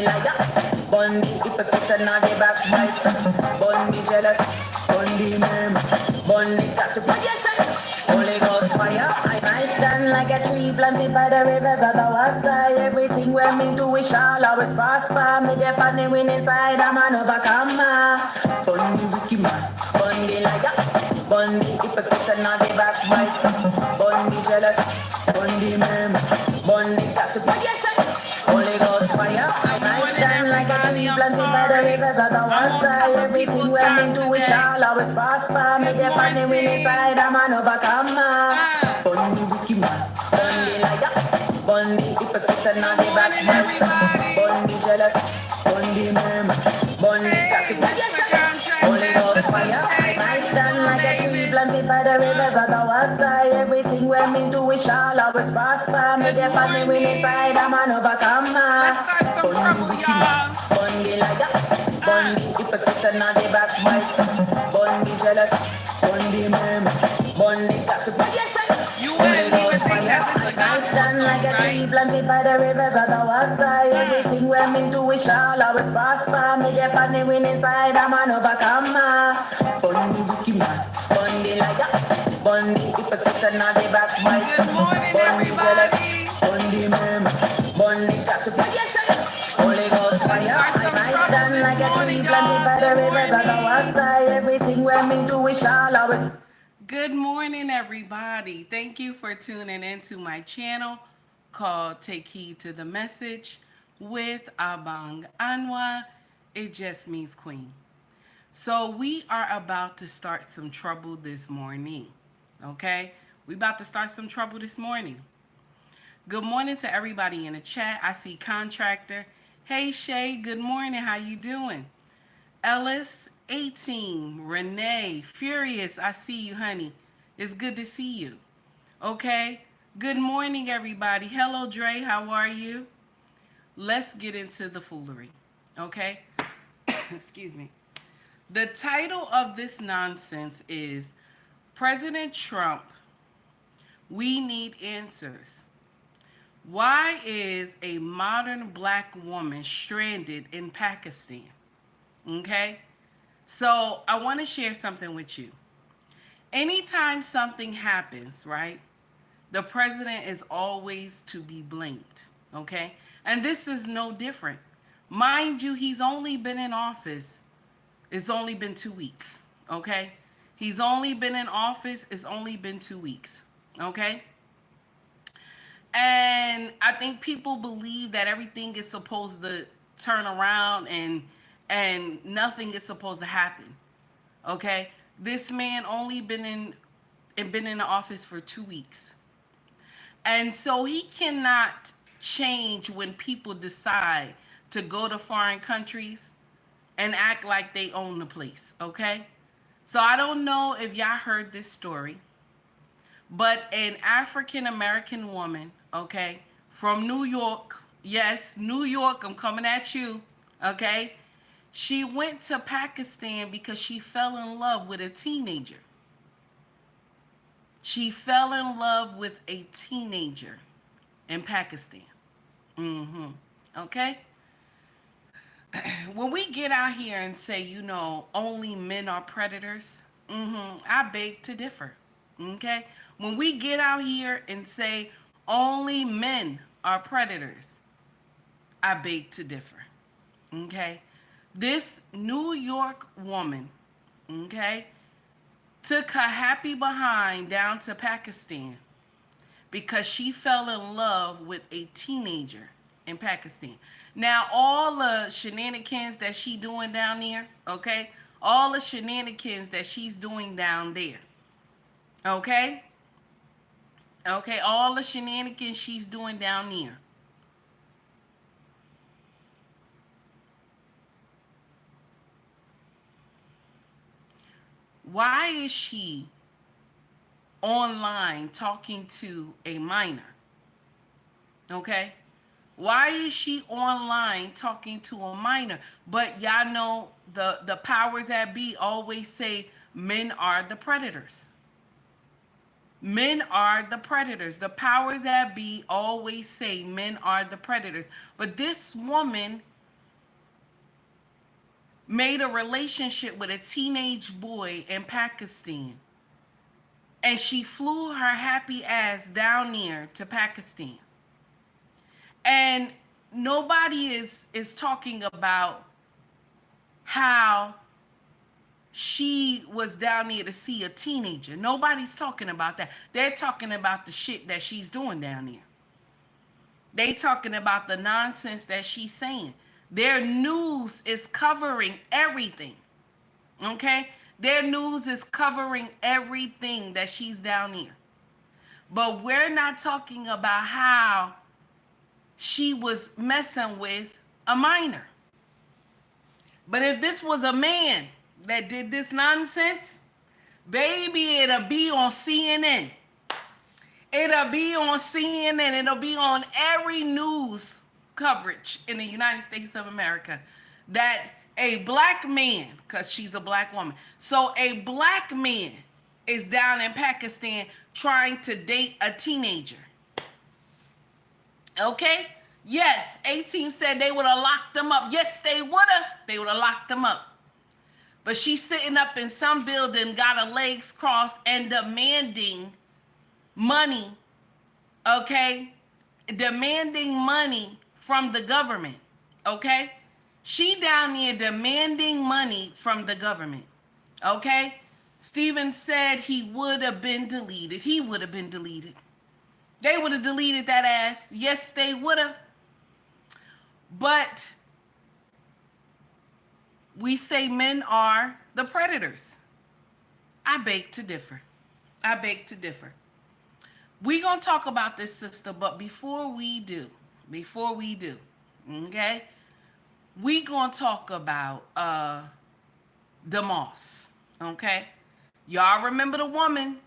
liar, Bundy hypocrite and not the backbiter, Bundy jealous, Bundy meme, Bundy gossip. What you say? Holy Ghost fire. I stand like a tree planted by the rivers of the water. Everything when me do, we shall always prosper. Me dep on the winning side, I'm an overcomer. Bundy wicked man, Bundy liar, Bundy hypocrite and not the backbiter, Bundy jealous, Bundy meme, Bundy gossip. What you say? Holy Ghost fire. I stand like a tree planted by the rivers of the water. Everything when me do, we shall always prosper. Me dep on the winning side, I'm an overcomer. Bundy wicked man, Bundy liar, Bundy hypocrite and not the backbiter, Bundy jealous, Bundy meme, Bundy gossip. Holy Ghost fire. I stand like a tree planted by the rivers of the water. Everything when me do, we shall always prosper. Me dep on the winning side, I'm an overcomer. Bundy wicked man, Bundy liar, Bundy hypocrite and not the backbiter, Bundy jealous, Bundy meme, Bundy gossip. Holy Ghost fire. I stand like a tree planted by the rivers of the water. Everything when me do, we shall always prosper. Me dep on the winning side, I'm an overcomer. Bundy wicked man, Bundy liar, Bundy hypocrite and not the backbiter, Bundy jealous, Bundy meme, Bundy gossip. Holy Ghost fire. I stand like a tree planted by the rivers of the water. Everything when me do, we shall always. Good morning, everybody. Thank you for tuning into my channel called Take Heed to the Message with Abang Anwa. It just means Queen. So we are about to start some trouble this morning. Okay? We about to start some trouble this morning. Good morning to everybody in the chat. I see Contractor. Hey Shay, good morning. How you doing? Ellis, 18, Renee, Furious, I see you, honey. It's good to see you. Okay? Good morning, everybody. Hello, Dre. How are you? Let's get into the foolery. Okay? Excuse me. The title of this nonsense is President Trump, We Need Answers. Why is a modern black woman stranded in Pakistan? Okay? So I want to share something with you. Anytime something happens, right, the president is always to be blamed. Okay? And this is no different. Mind you, he's only been in office, it's only been 2 weeks. Okay? He's only been in office, it's only been 2 weeks. Okay? And I think people believe that everything is supposed to turn around and nothing is supposed to happen. Okay? This man only been in the office for 2 weeks. And so he cannot change when people decide to go to foreign countries and act like they own the place, okay? So I don't know if y'all heard this story, but an African American woman, okay, from New York, yes, New York, I'm coming at you, okay? She went to Pakistan because she fell in love with a teenager. She fell in love with a teenager in Pakistan. Okay? When we get out here and say, you know, only men are predators, I beg to differ. Okay? When we get out here and say only men are predators, I beg to differ. Okay? This New York woman, okay, took her happy behind down to Pakistan because she fell in love with a teenager in Pakistan. Now, all the shenanigans that she doing down there, okay, all the shenanigans that she's doing down there, okay, all the shenanigans she's doing down there. Why is she online talking to a minor? Okay? Why is she online talking to a minor? But y'all know the powers that be always say men are the predators. Men are the predators. The powers that be always say men are the predators. But this woman made a relationship with a teenage boy in Pakistan. And she flew her happy ass down there to Pakistan. And nobody is talking about how she was down there to see a teenager. Nobody's talking about that. They're talking about the shit that she's doing down there. They talking about the nonsense that she's saying. Their news is covering everything. Okay? Their news is covering everything that she's down here. But we're not talking about how she was messing with a minor. But if this was a man that did this nonsense, baby, it'll be on CNN. It'll be on CNN. It'll be on every news coverage in the United States of America that a black man, because she's a black woman, so a black man is down in Pakistan trying to date a teenager. Okay? Yes, A-Team said they would have locked them up. Yes, they would have. They would have locked them up. But she's sitting up in some building, got her legs crossed, and demanding money, okay? Demanding money from the government, okay? She down there demanding money from the government, okay? Steven said he would have been deleted. He would have been deleted. They would have deleted that ass. Yes, they would have. But we say men are the predators. I beg to differ. I beg to differ. We're going to talk about this, sister, but before we do, okay, we going to talk about the Moss, okay? Y'all remember the woman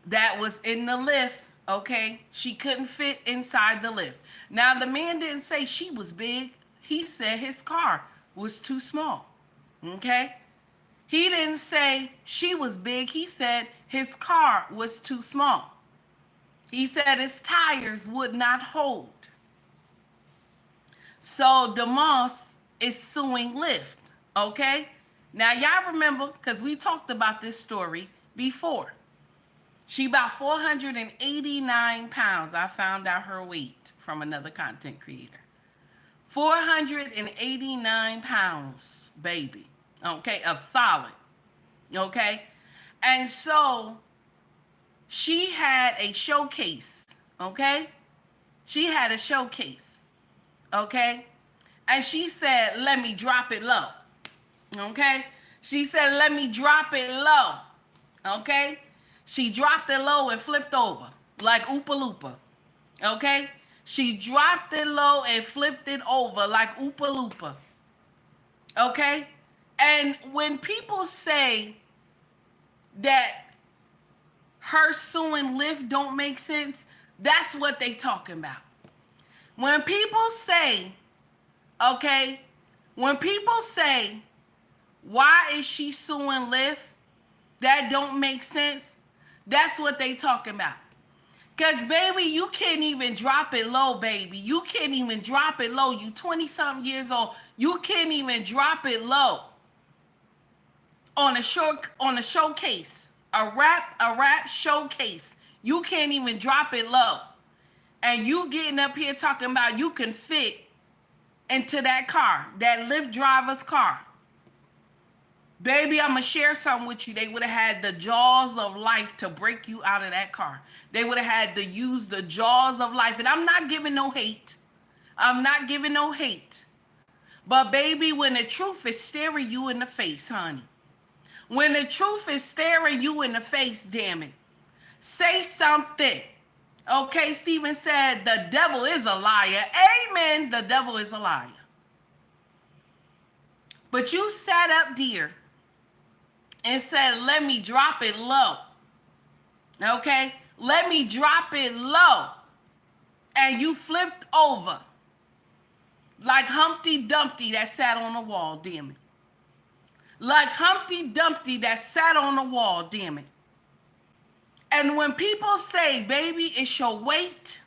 that was in the lift, okay? She couldn't fit inside the lift. Now, the man didn't say she was big. He said his car was too small, okay? He didn't say she was big. He said his car was too small. He said his tires would not hold. So DeMoss is suing Lyft, okay? Now, y'all remember, because we talked about this story before. She about 489 pounds. I found out her weight from another content creator. 489 pounds, baby, okay, of solid, okay? And so she had a showcase, okay? She had a showcase, okay? And she said, let me drop it low, okay? She said, let me drop it low, okay? She dropped it low and flipped over like Oopa Loopa, okay? She dropped it low and flipped it over like Oopa Loopa, okay? And when people say that her suing Lyft don't make sense, that's what they talking about. When people say, okay, when people say, why is she suing Lyft? That don't make sense. That's what they talking about. Because, baby, you can't even drop it low, baby. You can't even drop it low. You 20-something years old. You can't even drop it low on a showcase. A rap showcase. You can't even drop it low. And you getting up here talking about you can fit into that car, that Lyft driver's car. Baby, I'm going to share something with you. They would have had the jaws of life to break you out of that car. They would have had to use the jaws of life. And I'm not giving no hate. I'm not giving no hate. But baby, when the truth is staring you in the face, honey. When the truth is staring you in the face, damn it. Say something. Okay, Stephen said, the devil is a liar. Amen. The devil is a liar. But you sat up, dear, and said, let me drop it low. Okay? Let me drop it low. And you flipped over like Humpty Dumpty that sat on the wall, damn it. Like Humpty Dumpty that sat on the wall, damn it. And when people say, baby, it's your weight.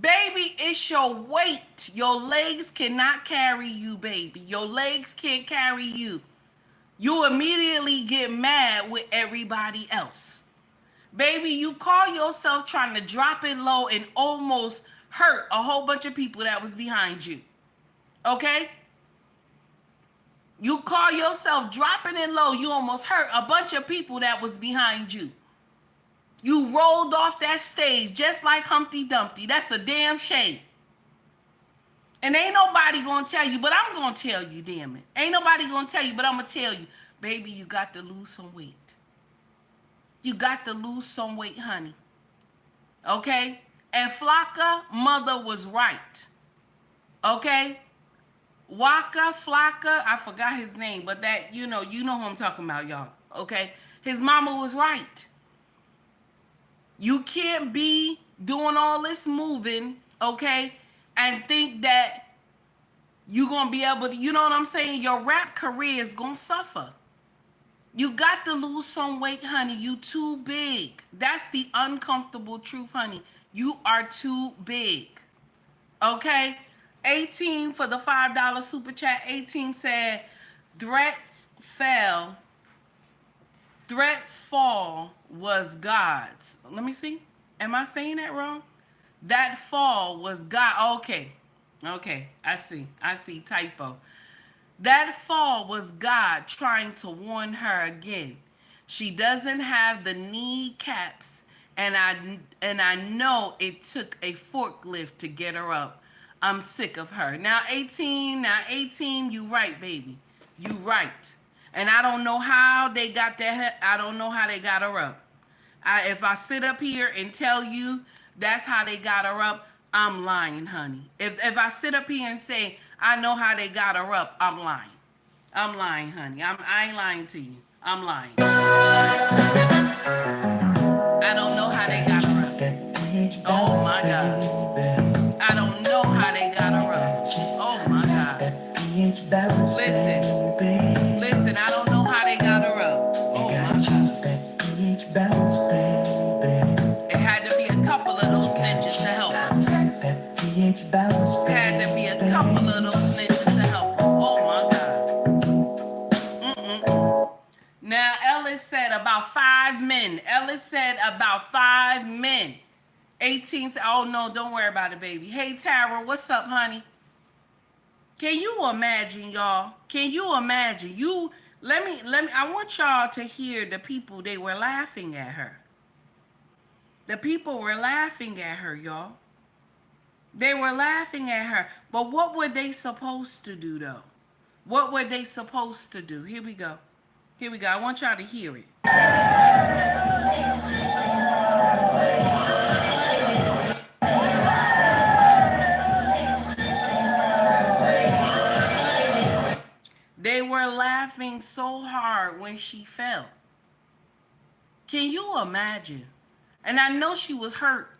Baby, it's your weight. Your legs cannot carry you, baby. Your legs can't carry you. You immediately get mad with everybody else. Baby, you call yourself trying to drop it low and almost hurt a whole bunch of people that was behind you. Okay? You call yourself dropping it low, you almost hurt a bunch of people that was behind you. You rolled off that stage just like Humpty Dumpty. That's a damn shame. And ain't nobody gonna tell you, but I'm gonna tell you, damn it. Ain't nobody gonna tell you, but I'm gonna tell you. Baby, you got to lose some weight. You got to lose some weight, honey. Okay? And Flocka, mother was right. Okay? Flocka, I forgot his name, but that, you know who I'm talking about, y'all. Okay? His mama was right. You can't be doing all this moving, okay, and think that you're going to be able to, you know what I'm saying? Your rap career is going to suffer. You got to lose some weight, honey. You too big. That's the uncomfortable truth, honey. You are too big. Okay? 18 for the $5 super chat. 18 said, threats fall was God's. Let me see. Am I saying that wrong? That fall was God. Okay. I see. Typo. That fall was God trying to warn her again. She doesn't have the knee caps, and I know it took a forklift to get her up. I'm sick of her. Now 18, you right, baby. You right. And I don't know how they got that. I don't know how they got her up. If I sit up here and tell you that's how they got her up, I'm lying, honey. If I sit up here and say I know how they got her up, I'm lying. I'm lying, honey. I ain't lying to you. I'm lying. I don't know how they got her up. Oh my God. I don't know how they got her up. Oh my God. Listen, I don't know how they got her up. Oh my God. It had to be a couple of those ninjas to help her. It had to be a couple of those ninjas to help her. Oh my God. Now, Ellis said about 5 men. 18 said, oh no, don't worry about it, baby. Hey, Tara, what's up, honey? Can you imagine, y'all? Can you imagine? Let me, I want y'all to hear the people, they were laughing at her. The people were laughing at her, y'all. They were laughing at her. But what were they supposed to do, though? What were they supposed to do? Here we go. I want y'all to hear it. They were laughing so hard when she fell. Can you imagine? And I know she was hurt.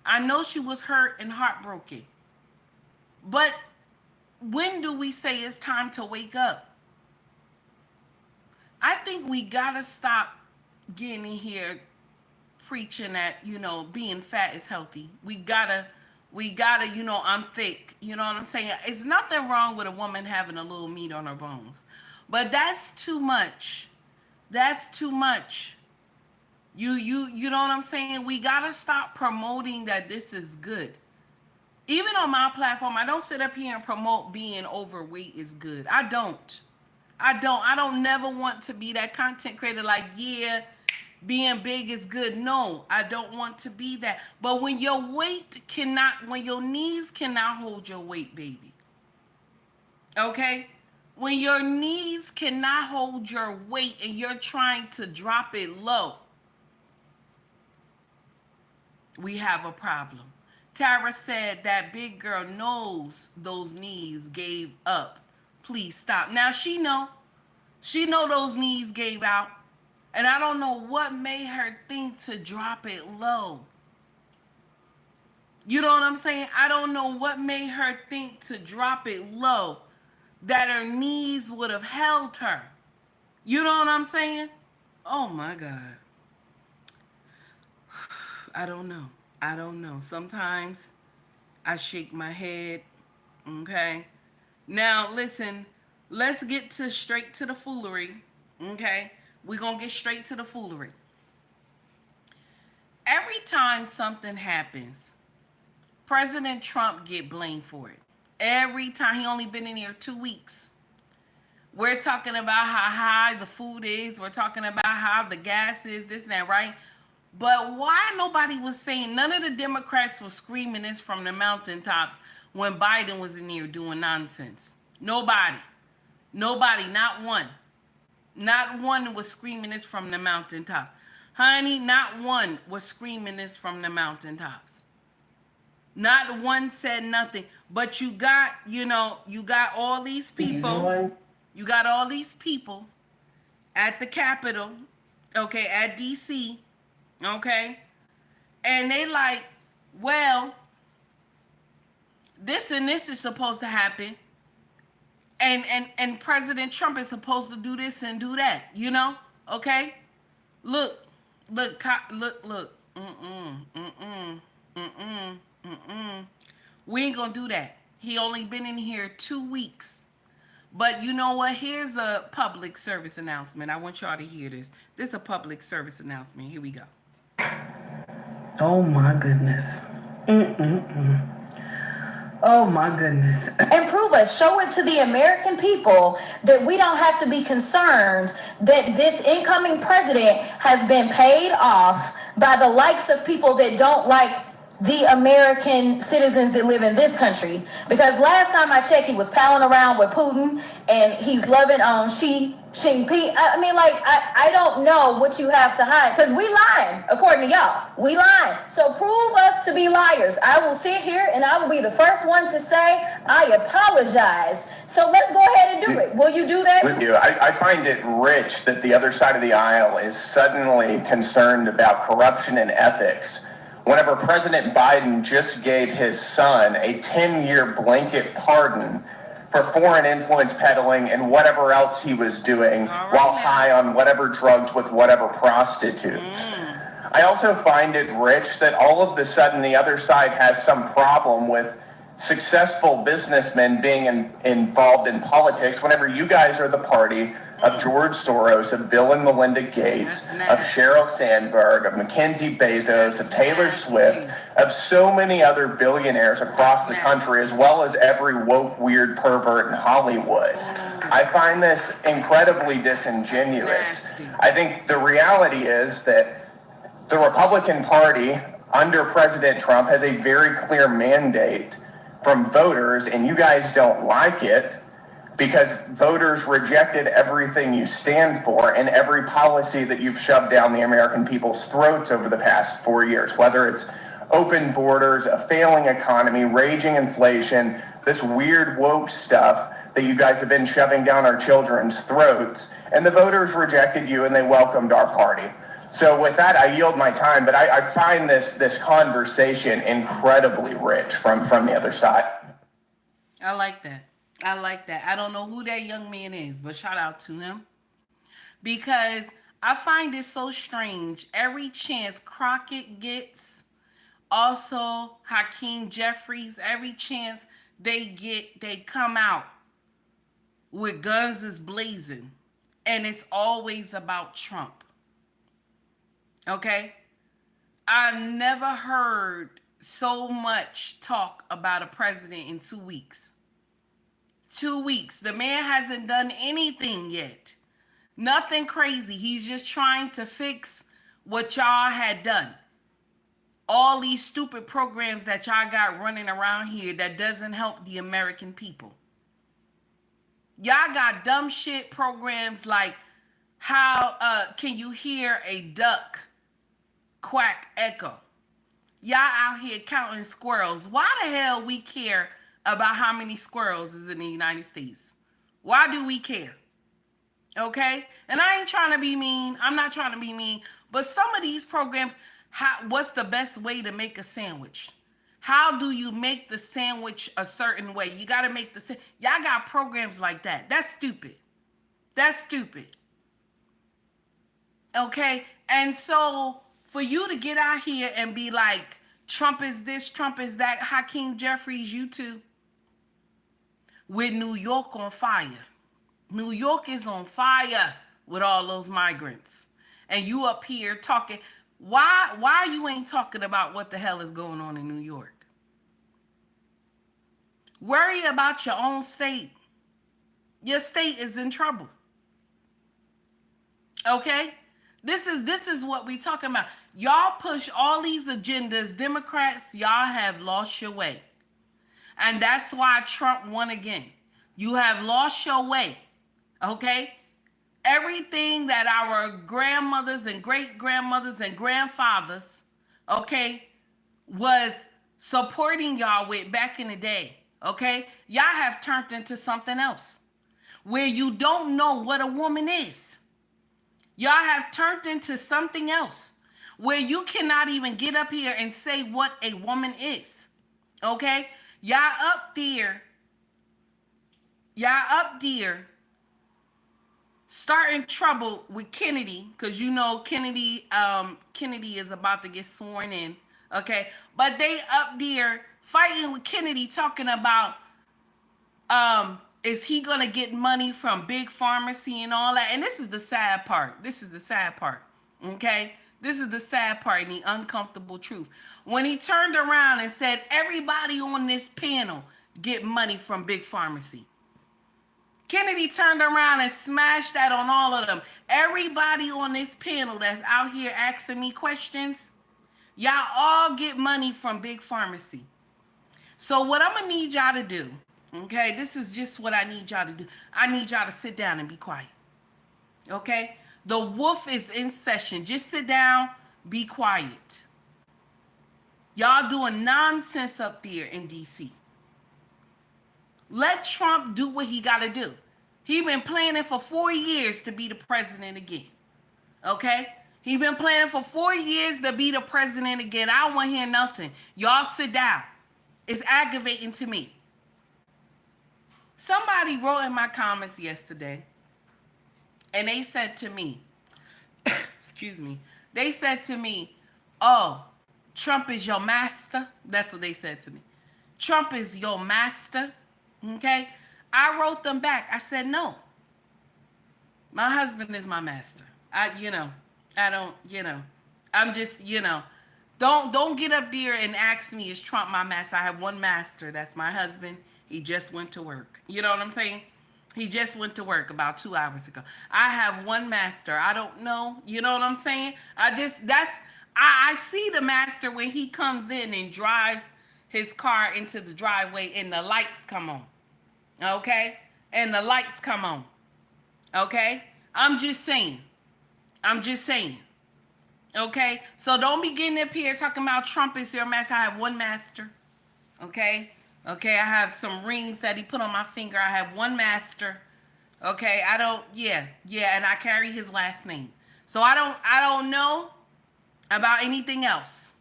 I know she was hurt and heartbroken. But when do we say it's time to wake up? I think we gotta stop getting in here preaching that, being fat is healthy. We gotta, I'm thick. You know what I'm saying? It's nothing wrong with a woman having a little meat on her bones. But that's too much. That's too much. You know what I'm saying? We gotta stop promoting that this is good. Even on my platform, I don't sit up here and promote being overweight is good. I don't never want to be that content creator like, yeah, being big is good. No, I don't want to be that. But when your knees cannot hold your weight, baby. Okay? When your knees cannot hold your weight and you're trying to drop it low, we have a problem. Tara said that big girl knows those knees gave up. Please stop. Now she know those knees gave out. And I don't know what made her think to drop it low. You know what I'm saying? I don't know what made her think to drop it low, that her knees would have held her. You know what I'm saying? Oh my God. I don't know. Sometimes I shake my head. Okay. Now listen, let's get to straight to the foolery. Okay. We're gonna get straight to the foolery. Every time something happens, President Trump get blamed for it. Every time. He only been in here 2 weeks. We're talking about how high the food is. We're talking about how the gas is, this and that, right? But why nobody was saying, none of the Democrats were screaming this from the mountaintops when Biden was in here doing nonsense? Nobody. Nobody, not one. Not one was screaming this from the mountaintops. Honey, not one was screaming this from the mountaintops. Not one said nothing. But you got, you got all these people. You got all these people at the Capitol, okay, at DC, okay? And they like, well, this and this is supposed to happen. And President Trump is supposed to do this and do that, okay? Look. We ain't gonna do that. He only been in here 2 weeks. But you know what? Here's a public service announcement. I want y'all to hear this. This is a public service announcement. Here we go. Oh my goodness. Oh my goodness. And prove us, show it to the American people that we don't have to be concerned that this incoming president has been paid off by the likes of people that don't like the American citizens that live in this country. Because last time I checked, he was palling around with Putin and he's loving on Xi Jinping. I mean, like, I don't know what you have to hide, because we lying, according to y'all. We lying. So prove us to be liars. I will sit here and I will be the first one to say, I apologize. So let's go ahead and do it. Will you do that? With you, I find it rich that the other side of the aisle is suddenly concerned about corruption and ethics. Whenever President Biden just gave his son a 10-year blanket pardon for foreign influence peddling and whatever else he was doing while high on whatever drugs with whatever prostitutes. I also find it rich that all of the sudden the other side has some problem with successful businessmen being involved in politics whenever you guys are the party of George Soros, of Bill and Melinda Gates, of Sheryl Sandberg, of Mackenzie Bezos, of Taylor Swift, of so many other billionaires across the country, as well as every woke, weird pervert in Hollywood. I find this incredibly disingenuous. I think the reality is that the Republican Party under President Trump has a very clear mandate from voters, and you guys don't like it because voters rejected everything you stand for and every policy that you've shoved down the American people's throats over the past 4 years, whether it's open borders, a failing economy, raging inflation, this weird woke stuff that you guys have been shoving down our children's throats. And the voters rejected you and they welcomed our party. So with that, I yield my time, but I find this conversation incredibly rich from the other side. I like that. I like that. I don't know who that young man is, but shout out to him. Because I find it so strange. Every chance Crockett gets, also Hakeem Jeffries, every chance they get, they come out with guns is blazing. And it's always about Trump. Okay? I've never heard so much talk about a president in 2 weeks. 2 weeks. The man hasn't done anything yet. Nothing crazy. He's just trying to fix what y'all had done. All these stupid programs that y'all got running around here that doesn't help the American people. Y'all got dumb shit programs like how can you hear a duck quack echo? Y'all out here counting squirrels. Why the hell we care about how many squirrels is in the United States? Why do we care? Okay? And I ain't trying to be mean. I'm not trying to be mean. But some of these programs, what's the best way to make a sandwich? How do you make the sandwich a certain way? You got to make the y'all got programs like that. That's stupid. That's stupid. Okay? And so for you to get out here and be like Trump is this, Trump is that. Hakeem Jeffries, you too. With New York on fire. New York is on fire with all those migrants. And you up here talking. Why you ain't talking about what the hell is going on in New York? Worry about your own state. Your state is in trouble. Okay? This is what we talking about. Y'all push all these agendas. Democrats, y'all have lost your way. And that's why Trump won again. You have lost your way. Okay? Everything that our grandmothers and great-grandmothers and grandfathers, okay, was supporting y'all with back in the day, okay? Y'all have turned into something else where you don't know what a woman is. Y'all have turned into something else where you cannot even get up here and say what a woman is, okay? Y'all up there starting trouble with Kennedy, because you know Kennedy is about to get sworn in, okay? But they up there fighting with Kennedy, talking about is he gonna get money from big pharmacy and all that? And this is the sad part. Okay? This is the sad part and the uncomfortable truth. When he turned around and said, everybody on this panel get money from big pharmacy. Kennedy turned around and smashed that on all of them. Everybody on this panel that's out here asking me questions, y'all all get money from big pharmacy. So what I'm gonna need y'all to do, okay, this is just what I need y'all to do. I need y'all to sit down and be quiet, okay? The wolf is in session. Just sit down, be quiet. Y'all doing nonsense up there in D.C. Let Trump do what he got to do. He been planning for 4 years to be the president again. Okay? He been planning for 4 years to be the president again. I don't want to hear nothing. Y'all sit down. It's aggravating to me. Somebody wrote in my comments yesterday, and they said to me, excuse me, they said to me, oh, Trump is your master. That's what they said to me. Trump is your master. Okay? I wrote them back. I said, no. My husband is my master. I'm just, don't get up there and ask me, is Trump my master? I have one master. That's my husband. He just went to work. You know what I'm saying? He just went to work about 2 hours ago. I have one master. I don't know. You know what I'm saying? I see the master when he comes in and drives his car into the driveway and the lights come on. Okay? And the lights come on. Okay? I'm just saying. Okay? So don't be getting up here talking about Trump is your master. I have one master. Okay? Okay, I have some rings that he put on my finger. I have one master. Okay, and I carry his last name. So I don't know about anything else.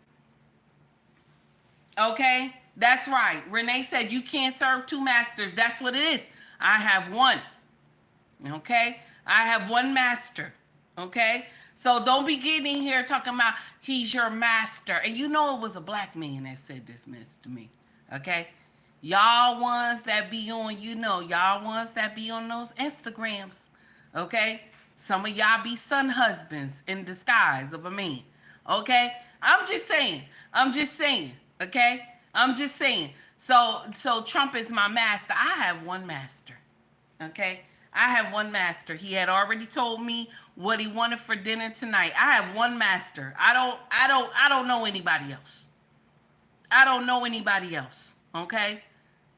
Okay? That's right. Renee said you can't serve two masters. That's what it is. I have one. Okay? I have one master. Okay? So don't be getting in here talking about he's your master. And you know it was a black man that said this mess to me. Okay? Y'all ones that be on, y'all ones that be on those Instagrams. Okay? Some of y'all be son husbands in disguise of a man. Okay? I'm just saying. Okay? I'm just saying. So Trump is my master. I have one master. Okay? I have one master. He had already told me what he wanted for dinner tonight. I have one master. I don't know anybody else. I don't know anybody else. Okay?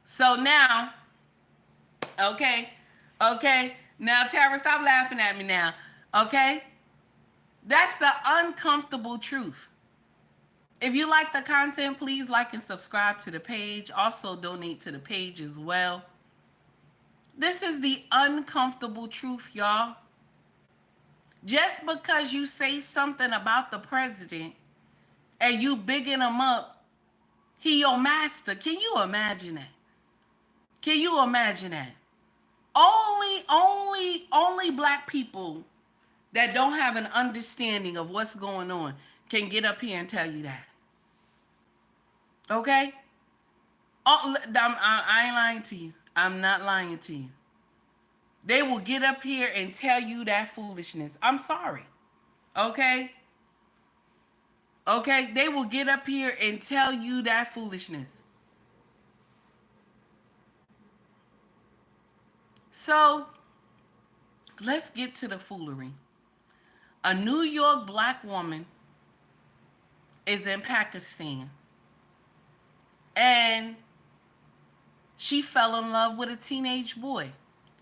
So now, okay? Now, Tara, stop laughing at me now. Okay? That's the uncomfortable truth. If you like the content, please like and subscribe to the page. Also, donate to the page as well. This is the uncomfortable truth, y'all. Just because you say something about the president and you bigging him up, he your master. Can you imagine that? Can you imagine that? Only black people that don't have an understanding of what's going on can get up here and tell you that. Okay? I ain't lying to you. I'm not lying to you. They will get up here and tell you that foolishness. I'm sorry. Okay? Okay? They will get up here and tell you that foolishness. So, let's get to the foolery. A New York black woman is in Pakistan. And she fell in love with a teenage boy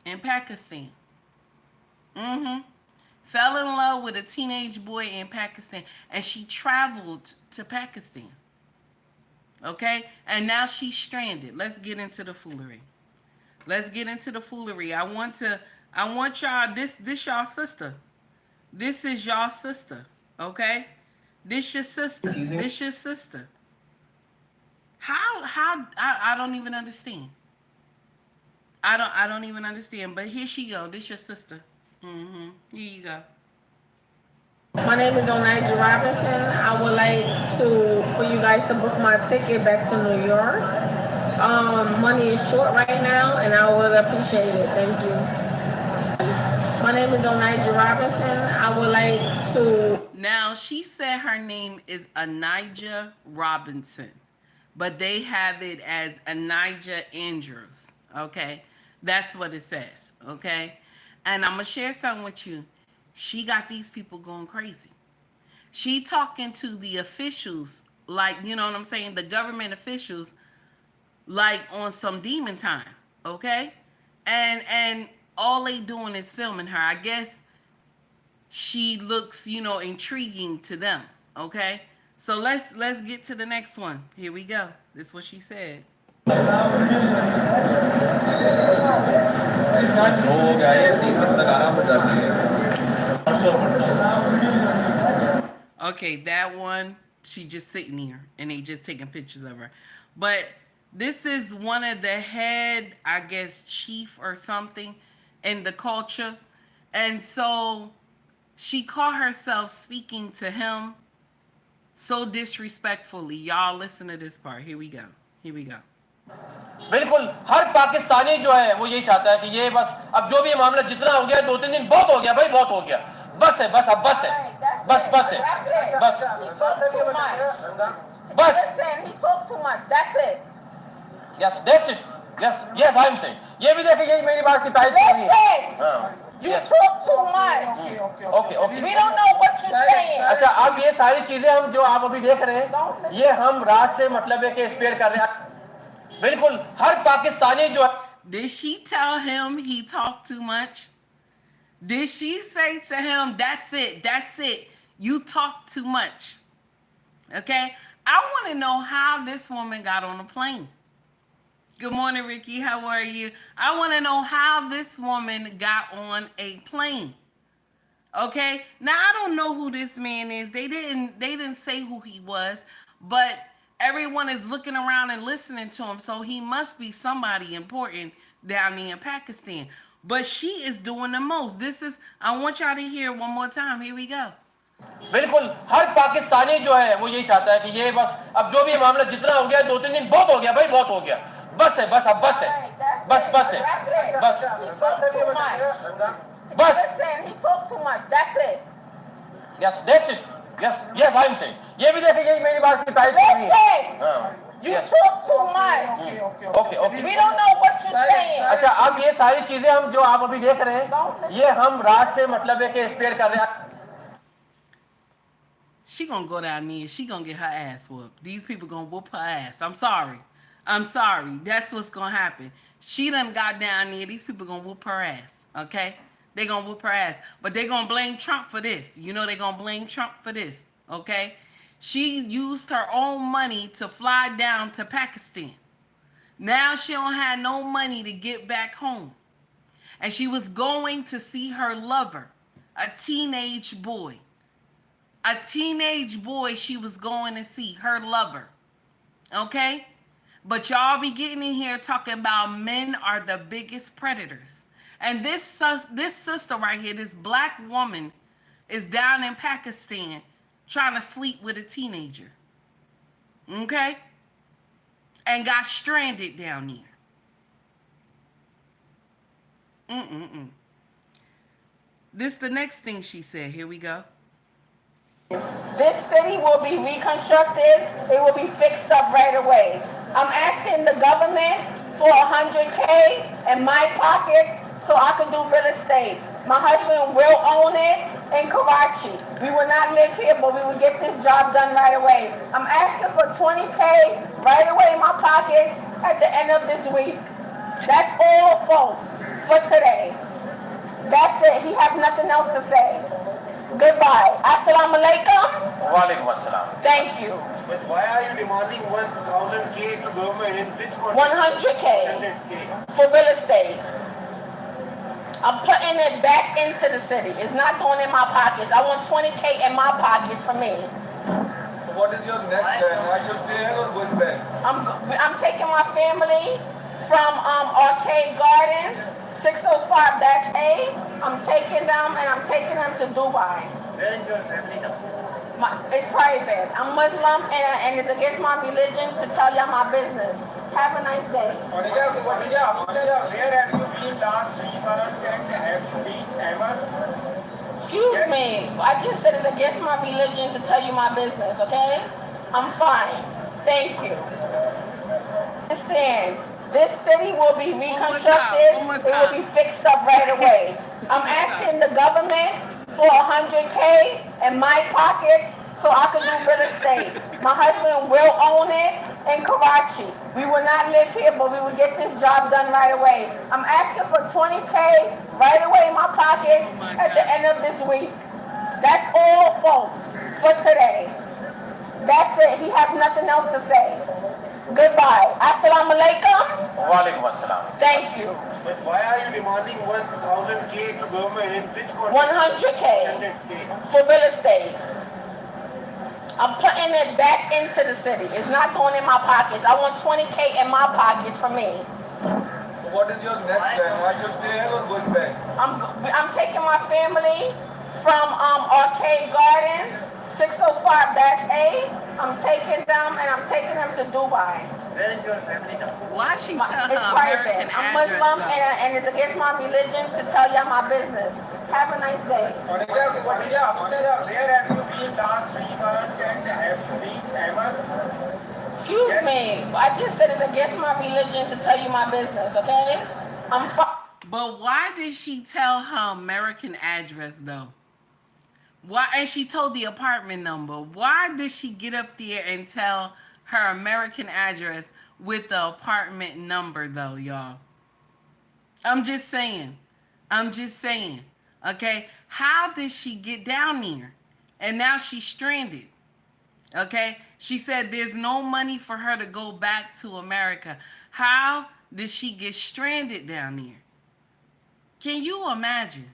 in Pakistan. Fell in love with a teenage boy in Pakistan. And she traveled to Pakistan. Okay? And now she's stranded. Let's get into the foolery. Let's get into the foolery. I want y'all, this y'all sister. This is y'all sister. Okay? This your sister. This your sister. How I don't even understand. I don't even understand. But here she go. This your sister. Here you go. My name is Onaija Robinson. I would like for you guys to book my ticket back to New York. Money is short right now, and I would appreciate it. Thank you. My name is Onaija Robinson. I would like to. Now she said her name is Onaija Robinson, but they have it as Onaija Andrews. Okay, that's what it says. Okay, and I'm gonna share something with you. She got these people going crazy. She talking to the officials, like, you know what I'm saying, the government officials, like on some demon time, okay? And all they doing is filming her. I guess she looks, intriguing to them, okay? So let's get to the next one. Here we go. This is what she said. Okay, that one, she just sitting here and they just taking pictures of her. But this is one of the head, I guess, chief or something in the culture. And so she caught herself speaking to him so disrespectfully. Y'all listen to this part. Here we go. Here we go. बिल्कुल हर पाकिस्तानी जो है वो यही चाहता है कि ये बस अब जो भी मामला जितना हो गया 2-3 दिन बहुत हो गया भाई बहुत हो गया बस है बस अब बस है बस है बस बस he talked too much that's it yes that's it yes I'm saying ये भी देखे यही मेरी बात की तारीफ नहीं है You talk too much. Okay. We don't know what you're saying. अच्छा अब ये सारी चीजें हम जो आप अभी देख रहे हैं ये हम रात से मतलब है कि स्पेयर कर रहे हैं बिल्कुल हर पाकिस्तानी जो Did she tell him he talked too much? Did she say to him, that's it, you talk too much? Okay, I want to know how this woman got on a plane. Good morning, Ricky, how are you? I want to know how this woman got on a plane. Okay, now I don't know who this man is. They didn't say who he was, but everyone is looking around and listening to him, so he must be somebody important down there in Pakistan. But she is doing the most. I want y'all to hear one more time. Here we go. बिल्कुल हर पाकिस्तानी जो है वो यही चाहता है कि ये बस अब जो भी मामला जितना हो गया 2-3 दिन बहुत हो गया भाई बहुत हो गया बस है बस अब बस है बस है बस he talked too much that's it yes that's it yes I'm saying ये भी देखे यही मेरी बात की तारीफ नहीं है You talk too much. Okay. We don't know what you're saying. अच्छा अब ये सारी चीजें हम जो आप अभी देख रहे हैं ये हम रात से मतलब है कि स्पेयर कर रहे हैं She gonna go down there. She gonna get her ass whooped. These people gonna whoop her ass. I'm sorry. That's what's gonna happen. She done got down there. These people gonna whoop her ass. Okay? They gonna whoop her ass. But they gonna blame Trump for this. You know they gonna blame Trump for this. Okay? She used her own money to fly down to Pakistan. Now she don't have no money to get back home. And she was going to see her lover, a teenage boy. A teenage boy she was going to see, her lover. Okay? But y'all be getting in here talking about men are the biggest predators. And this sister right here, this black woman, is down in Pakistan trying to sleep with a teenager. Okay? and got stranded down there. This the next thing she said. Here we go. This city will be reconstructed. It will be fixed up right away. I'm asking the government for $100K in my pockets so I can do real estate. My husband will own it in Karachi. We will not live here, but we will get this job done right away. I'm asking for $20K right away in my pockets at the end of this week. That's all, folks, for today. That's it. He have nothing else to say. Goodbye. Assalamu alaikum. Walaikum assalam. Thank you. But why are you demanding 1,000K to government in which 100K 100K? for real estate. I'm putting it back into the city. It's not going in my pockets. I want 20K in my pockets for me. So what is your next plan? Are you staying or going back? I'm taking my family from Arcade Gardens, 605-A. I'm taking them and I'm taking them to Dubai. Where is your family now? It's private. I'm Muslim and it's against my religion to tell y'all my business. Have a nice day. Where have you been last 3 months and have you reached ever? Excuse me. I just said it's against my religion to tell you my business, okay? I'm fine. Thank you. Understand, this city will be reconstructed. One more It time. will be fixed up right away. I'm asking the government for $100K in my pockets so I can do real estate. My husband will own it in Karachi. We will not live here, but we will get this job done right away. I'm asking for $20K right away in my pockets at the end of this week. That's all, folks, for today. That's it. He have nothing else to say. Goodbye. Assalamu alaikum. Walaikum assalam. Thank you. But why are you demanding 1,000K to government in which 100K 100K? for real estate. I'm putting it back into the city. It's not going in my pockets. I want 20K in my pockets for me. So what is your next plan? Are you staying or going back? I'm taking my family from Arcade Gardens, 605-A. I'm taking them and I'm taking them to Dubai. Where is your family now? Why she tell her It's private. American I'm address Muslim though? and it's against my religion to tell y'all my business. Have a nice day. Where have you been last 3 months and have you reached ever? Excuse me. I just said it's against my religion to tell you my business, okay? I'm fine. But why did she tell her American address though? Why? And she told the apartment number. Why did she get up there and tell her American address with the apartment number though, y'all? I'm just saying. Okay? How did she get down there? And now she's stranded. Okay? She said there's no money for her to go back to America. How did she get stranded down there? Can you imagine?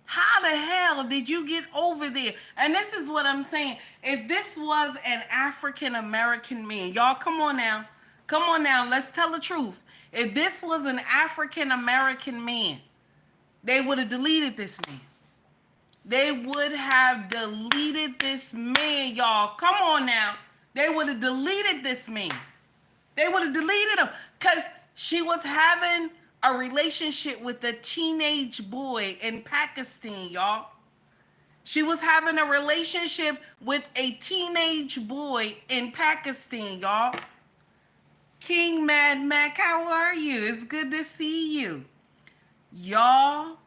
How the hell did you get over there? And this is what I'm saying. If this was an African American man, y'all come on now, let's tell the truth. If this was an African American man, they would have deleted this man. They would have deleted this man, y'all. Come on now. They would have deleted this man. They would have deleted him because she was having a relationship with a teenage boy in Pakistan, y'all. She was having a relationship with a teenage boy in Pakistan, y'all. King Mad Mac, how are you? It's good to see you. Y'all,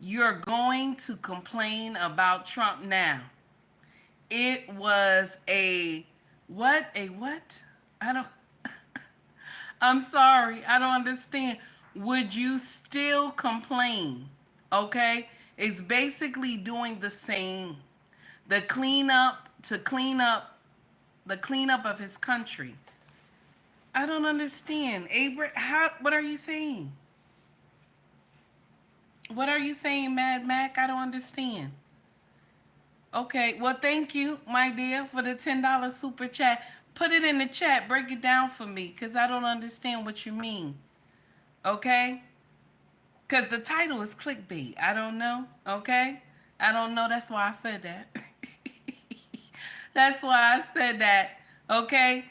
you're going to complain about Trump now. It was what? I'm sorry. I don't understand. Would you still complain? Okay? It's basically doing the same. The cleanup of his country. I don't understand. What are you saying? What are you saying, Mad Mac? I don't understand. Okay, well, thank you, my dear, for the $10 super chat. Put it in the chat. Break it down for me, because I don't understand what you mean. Okay? Because the title is clickbait. I don't know. Okay? I don't know. That's why I said that. That's why I said that. Okay?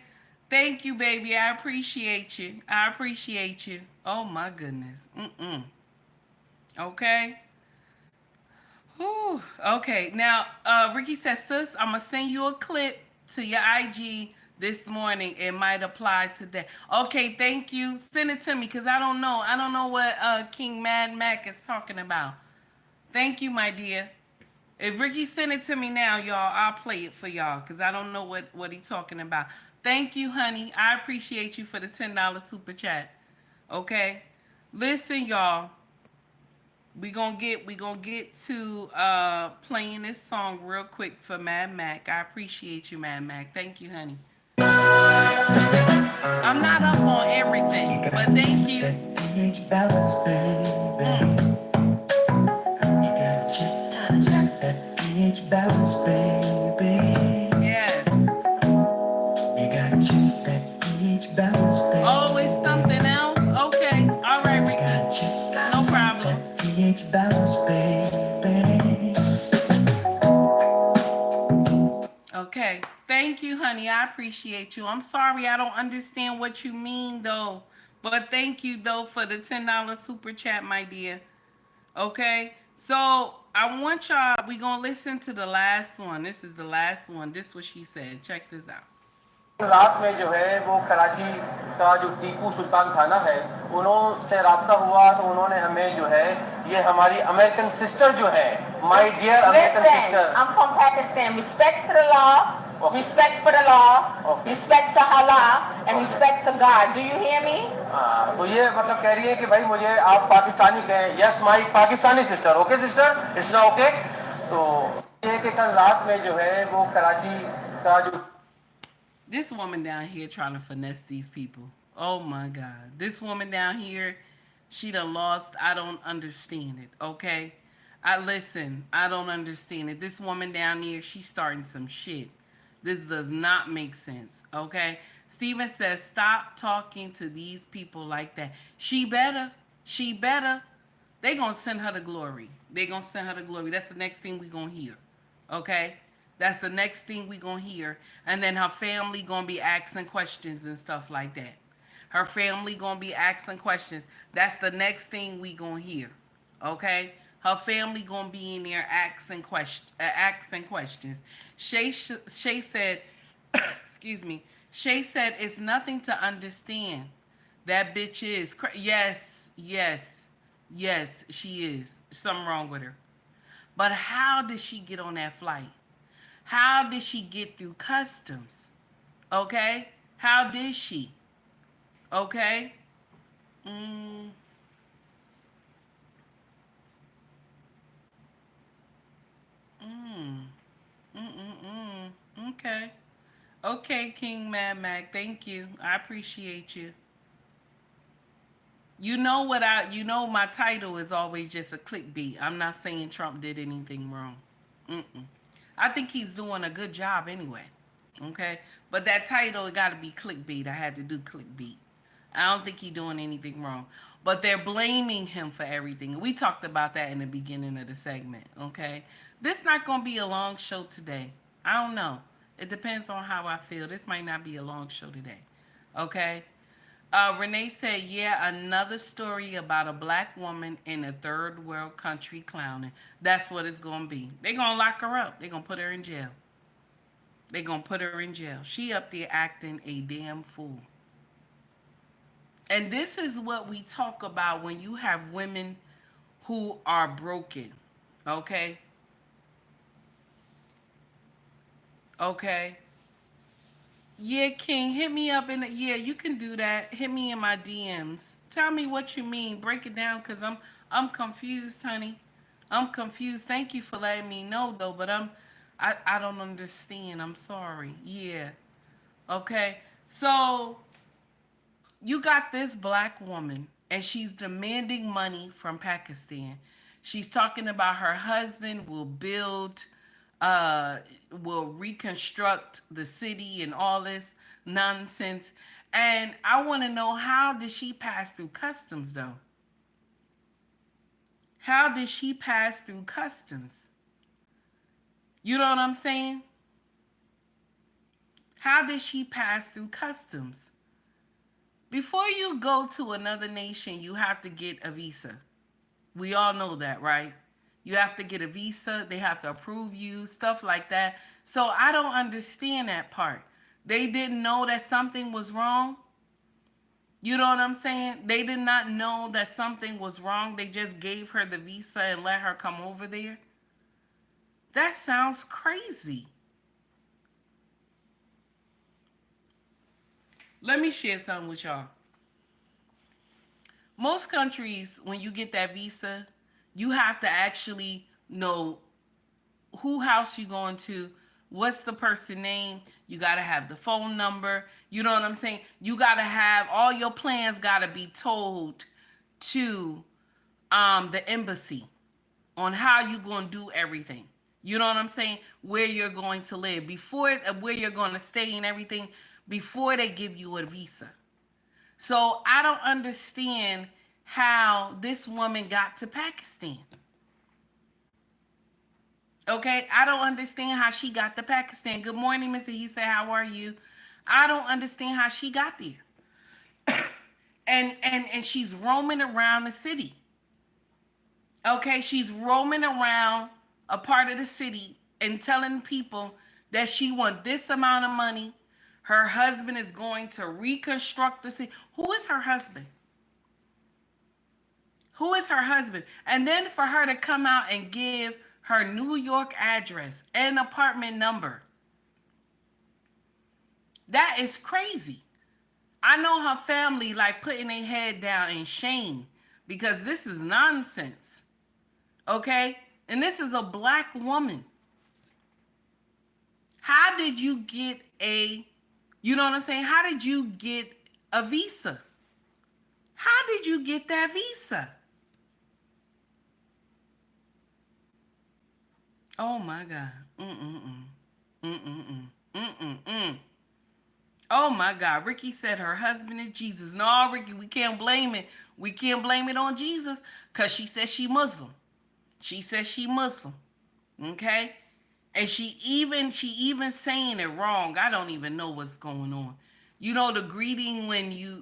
Thank you, baby. I appreciate you. I appreciate you. Oh my goodness. Okay. Whew. Okay. Now, Ricky says, sis, I'm gonna send you a clip to your IG this morning. It might apply today. Okay, thank you. Send it to me because I don't know. I don't know what King Mad Mac is talking about. Thank you, my dear. If Ricky send it to me now, y'all, I'll play it for y'all because I don't know what he talking about. Thank you, honey. I appreciate you for the $10 super chat. Okay? Listen, y'all. We gonna get to playing this song real quick for Mad Mac. I appreciate you, Mad Mac. Thank you, honey. I'm not up on everything, but thank you. Each balance, baby. You gotta check that pH balance, baby. Yes. You gotta check that pH balance, baby. Always something else? Okay. All right, Ricky. No problem. That pH balance, baby. Okay. Thank you, honey. I appreciate you. I'm sorry I don't understand what you mean, though. But thank you, though, for the $10 super chat, my dear. Okay? So, I want y'all, we going to listen to the last one. This is the last one. This is what she said. Check this out. रात में जो है वो कराची का जो टीपू सुल्तान थाना है उन्होंने राब्ता हुआ तो उन्होंने हमें जो है ये हमारी अमेरिकन सिस्टर जो है my dear American sister I'm from Pakistan. Respect to the law, respect for the law, respect to Allah, and respect to God. Do you hear me? तो ये मतलब कह रही है कि भाई मुझे आप पाकिस्तानी कहें yes my Pakistani sister okay sister it's not okay तो ये कि कल रात में जो है वो कराची का जो This woman down here trying to finesse these people. Oh my God. This woman down here, she done lost. I don't understand it, okay? I don't understand it. This woman down here, she's starting some shit. This does not make sense, okay? Steven says, stop talking to these people like that. She better. She better. They gonna send her to glory. They gonna send her to glory. That's the next thing we gonna hear, okay? That's the next thing we gonna hear. And then her family gonna be asking questions and stuff like that. Her family gonna be asking questions. That's the next thing we gonna hear. Okay? Her family gonna be in there asking questions. Shay said, excuse me. Shay said it's nothing to understand. That bitch is yes, she is. Something wrong with her. But how did she get on that flight? How did she get through customs? Okay? How did she? Okay? Okay. Okay, King Mad Mac. Thank you. I appreciate you. You know my title is always just a clickbait. I'm not saying Trump did anything wrong. I think he's doing a good job anyway. Okay? But that title, it got to be clickbait. I had to do clickbait. I don't think he's doing anything wrong. But they're blaming him for everything. We talked about that in the beginning of the segment. Okay? This not going to be a long show today. I don't know. It depends on how I feel. This might not be a long show today. Okay? Renee said, yeah, another story about a black woman in a third world country clowning. That's what it's going to be. They're going to lock her up. They're going to put her in jail. They're going to put her in jail. She up there acting a damn fool. And this is what we talk about when you have women who are broken. Okay? Okay? Yeah, King, hit me up yeah, you can do that. Hit me in my DMs. Tell me what you mean. Break it down, cause I'm confused, honey. I'm confused. Thank you for letting me know though, but I don't understand. I'm sorry. Yeah. Okay. So you got this black woman and she's demanding money from Pakistan. She's talking about her husband will reconstruct the city and all this nonsense. And I want to know, how did she pass through customs though? How did she pass through customs? You know what I'm saying? How did she pass through customs? Before you go to another nation, you have to get a visa. We all know that, right? You have to get a visa. They have to approve you, stuff like that. So I don't understand that part. They didn't know that something was wrong. You know what I'm saying? They did not know that something was wrong. They just gave her the visa and let her come over there. That sounds crazy. Let me share something with y'all. Most countries, when you get that visa, you have to actually know who house you going to, what's the person name, you got to have the phone number, you know what I'm saying? You got to have, all your plans got to be told to the embassy on how you going to do everything. You know what I'm saying? Where you're going to live, before, where you're going to stay and everything, before they give you a visa. So I don't understand how this woman got to Pakistan. Okay, I don't understand how she got to Pakistan. Good morning, Mr. He said, how are you? I don't understand how she got there. and she's roaming around the city. Okay, she's roaming around a part of the city and telling people that she wants this amount of money. Her husband is going to reconstruct the city. Who is her husband? Who is her husband? And then for her to come out and give her New York address and apartment number. That is crazy. I know her family like putting their head down in shame because this is nonsense. Okay? And this is a black woman. How did you get you know what I'm saying? How did you get a visa? How did you get that visa? Oh my God. Oh my God. Ricky said her husband is Jesus. No, Ricky, we can't blame it. We can't blame it on Jesus because she says she Muslim. She says she Muslim. Okay? And she even saying it wrong. I don't even know what's going on. You know the greeting when you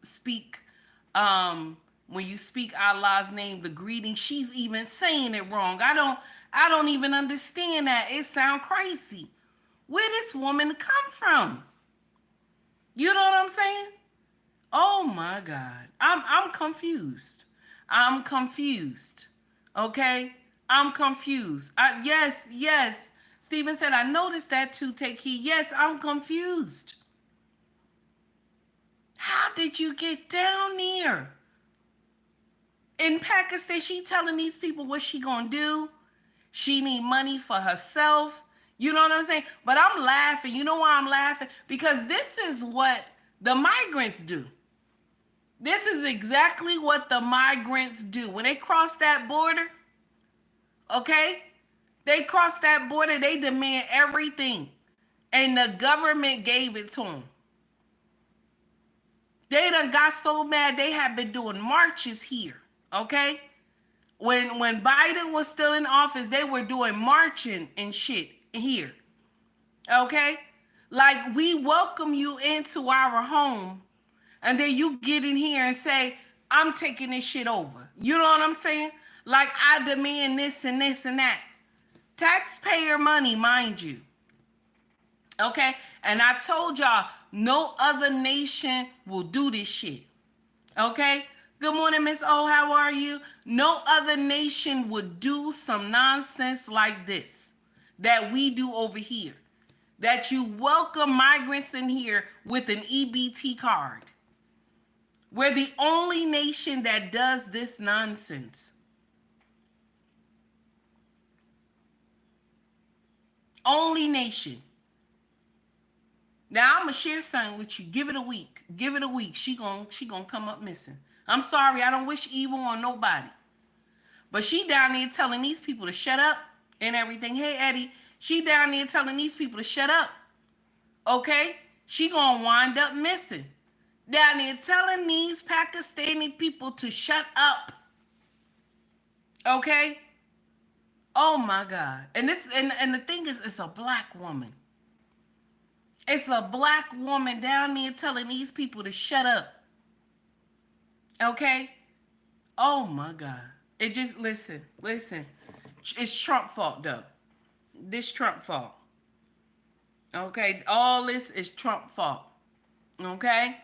speak when you speak Allah's name, the greeting, she's even saying it wrong. I don't even understand that. It sounds crazy. Where this woman come from? You know what I'm saying? Oh my God. I'm confused. I'm confused. Okay? I'm confused. Yes. Stephen said, I noticed that too, Take Heed. Yes, I'm confused. How did you get down there? In Pakistan, she telling these people what she gonna do. She need money for herself. You know what I'm saying? But I'm laughing. You know why I'm laughing? Because this is what the migrants do. This is exactly what the migrants do. When they cross that border, okay? They cross that border, they demand everything. And the government gave it to them. They done got so mad, they have been doing marches here, okay? When Biden was still in office, they were doing marching and shit here, okay? Like, we welcome you into our home, and then you get in here and say, I'm taking this shit over. You know what I'm saying? Like, I demand this and this and that. Taxpayer money, mind you. Okay? And I told y'all, no other nation will do this shit. Okay? Good morning, Miss O. How are you? No other nation would do some nonsense like this that we do over here. That you welcome migrants in here with an EBT card. We're the only nation that does this nonsense. Only nation. Now I'm gonna share something with you. Give it a week. Give it a week. She gonna come up missing. I'm sorry. I don't wish evil on nobody. But she down there telling these people to shut up and everything. Hey Eddie, she down there telling these people to shut up. Okay? She gonna wind up missing. Down there telling these Pakistani people to shut up. Okay? Oh my God. And this and the thing is, it's a black woman. It's a black woman down there telling these people to shut up. Okay? Oh my God. It just, listen. It's Trump fault though. This Trump fault. Okay? All this is Trump fault. Okay?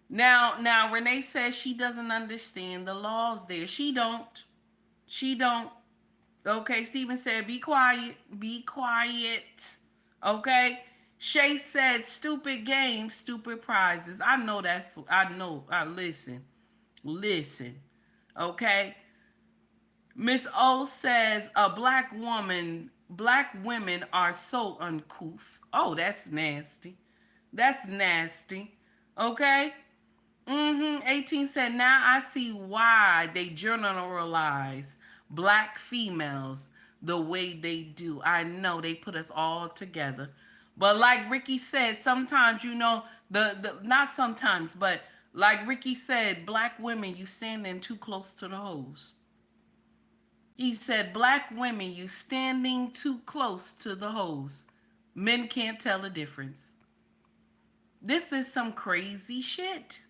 Now Renee says she doesn't understand the laws there. She don't. Okay, Steven said, be quiet. Okay? Shay said, stupid games, stupid prizes. I know. Listen. Okay? Miss O says, black women are so uncouth. Oh, that's nasty. Okay? 18 said, now I see why they generalize black females the way they do. I know they put us all together. But like Ricky said, sometimes, not sometimes, but like Ricky said, black women, you standing too close to the hose. He said, black women, you standing too close to the hose. Men can't tell the difference. This is some crazy shit.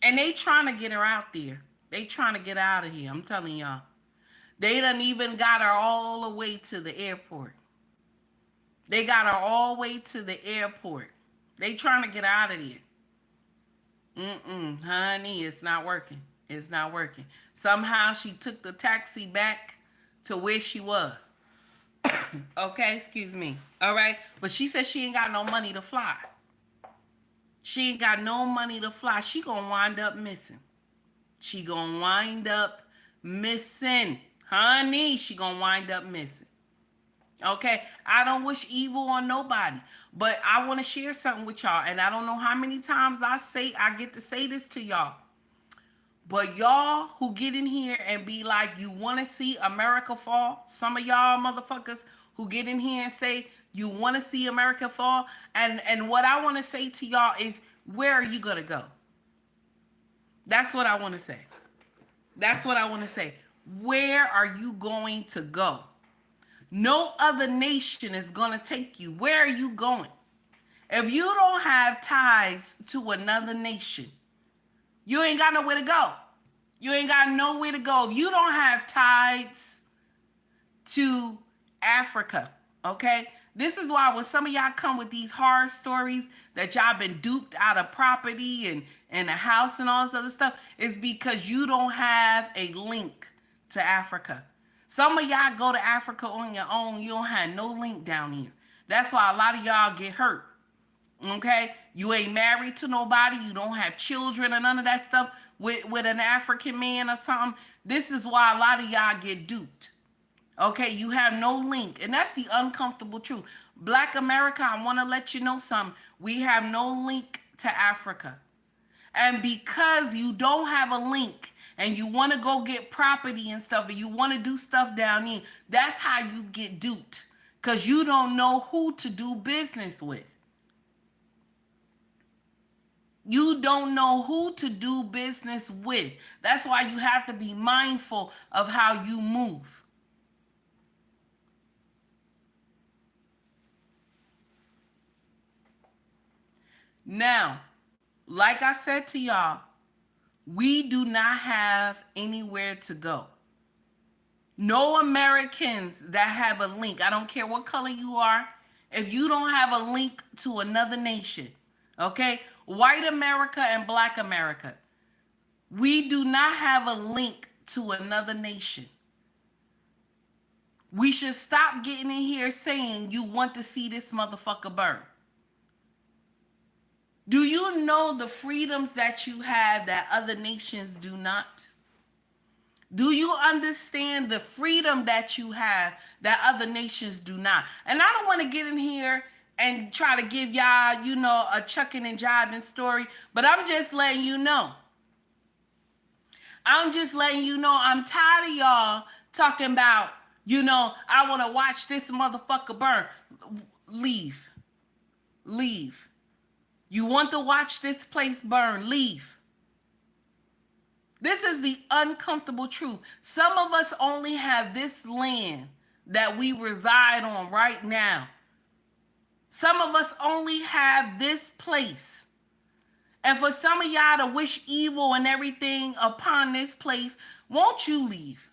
And they trying to get her out there. They trying to get out of here. I'm telling y'all. They done even got her all the way to the airport. They got her all the way to the airport. They trying to get out of there. Honey, it's not working. It's not working. Somehow she took the taxi back to where she was. Okay, excuse me. All right. But she said she ain't got no money to fly. She ain't got no money to fly. She gonna wind up missing. Honey, she gonna wind up missing. Okay, I don't wish evil on nobody, but I want to share something with y'all, and I don't know how many times I get to say this to y'all, but y'all who get in here and be like, you want to see America fall, some of y'all motherfuckers who get in here and say you want to see America fall, and what I want to say to y'all is, where are you gonna go? That's what I want to say. Where are you going to go? No other nation is going to take you. Where are you going? If you don't have ties to another nation, you ain't got nowhere to go. If you don't have ties to Africa, okay? This is why when some of y'all come with these horror stories that y'all been duped out of property and a house and all this other stuff, is because you don't have a link to Africa. Some of y'all go to Africa on your own. You don't have no link down here. That's why a lot of y'all get hurt. Okay? You ain't married to nobody. You don't have children or none of that stuff with an African man or something. This is why a lot of y'all get duped. Okay? You have no link. And that's the uncomfortable truth. Black America, I want to let you know something. We have no link to Africa. And because you don't have a link, and you want to go get property and stuff, and you want to do stuff down here, that's how you get duped. Because you don't know who to do business with. That's why you have to be mindful of how you move. Now, like I said to y'all, we do not have anywhere to go. No Americans that have a link, I don't care what color you are, if you don't have a link to another nation, okay? White America and Black America, we do not have a link to another nation. We should stop getting in here saying you want to see this motherfucker burn. Do you know the freedoms that you have that other nations do not? Do you understand the freedom that you have that other nations do not? And I don't want to get in here and try to give y'all, a chucking and jiving story, but I'm just letting you know. I'm tired of y'all talking about, I want to watch this motherfucker burn. Leave. You want to watch this place burn? Leave. This is the uncomfortable truth. Some of us only have this land that we reside on right now Some of us only have this place. And for some of y'all to wish evil and everything upon this place, won't you leave?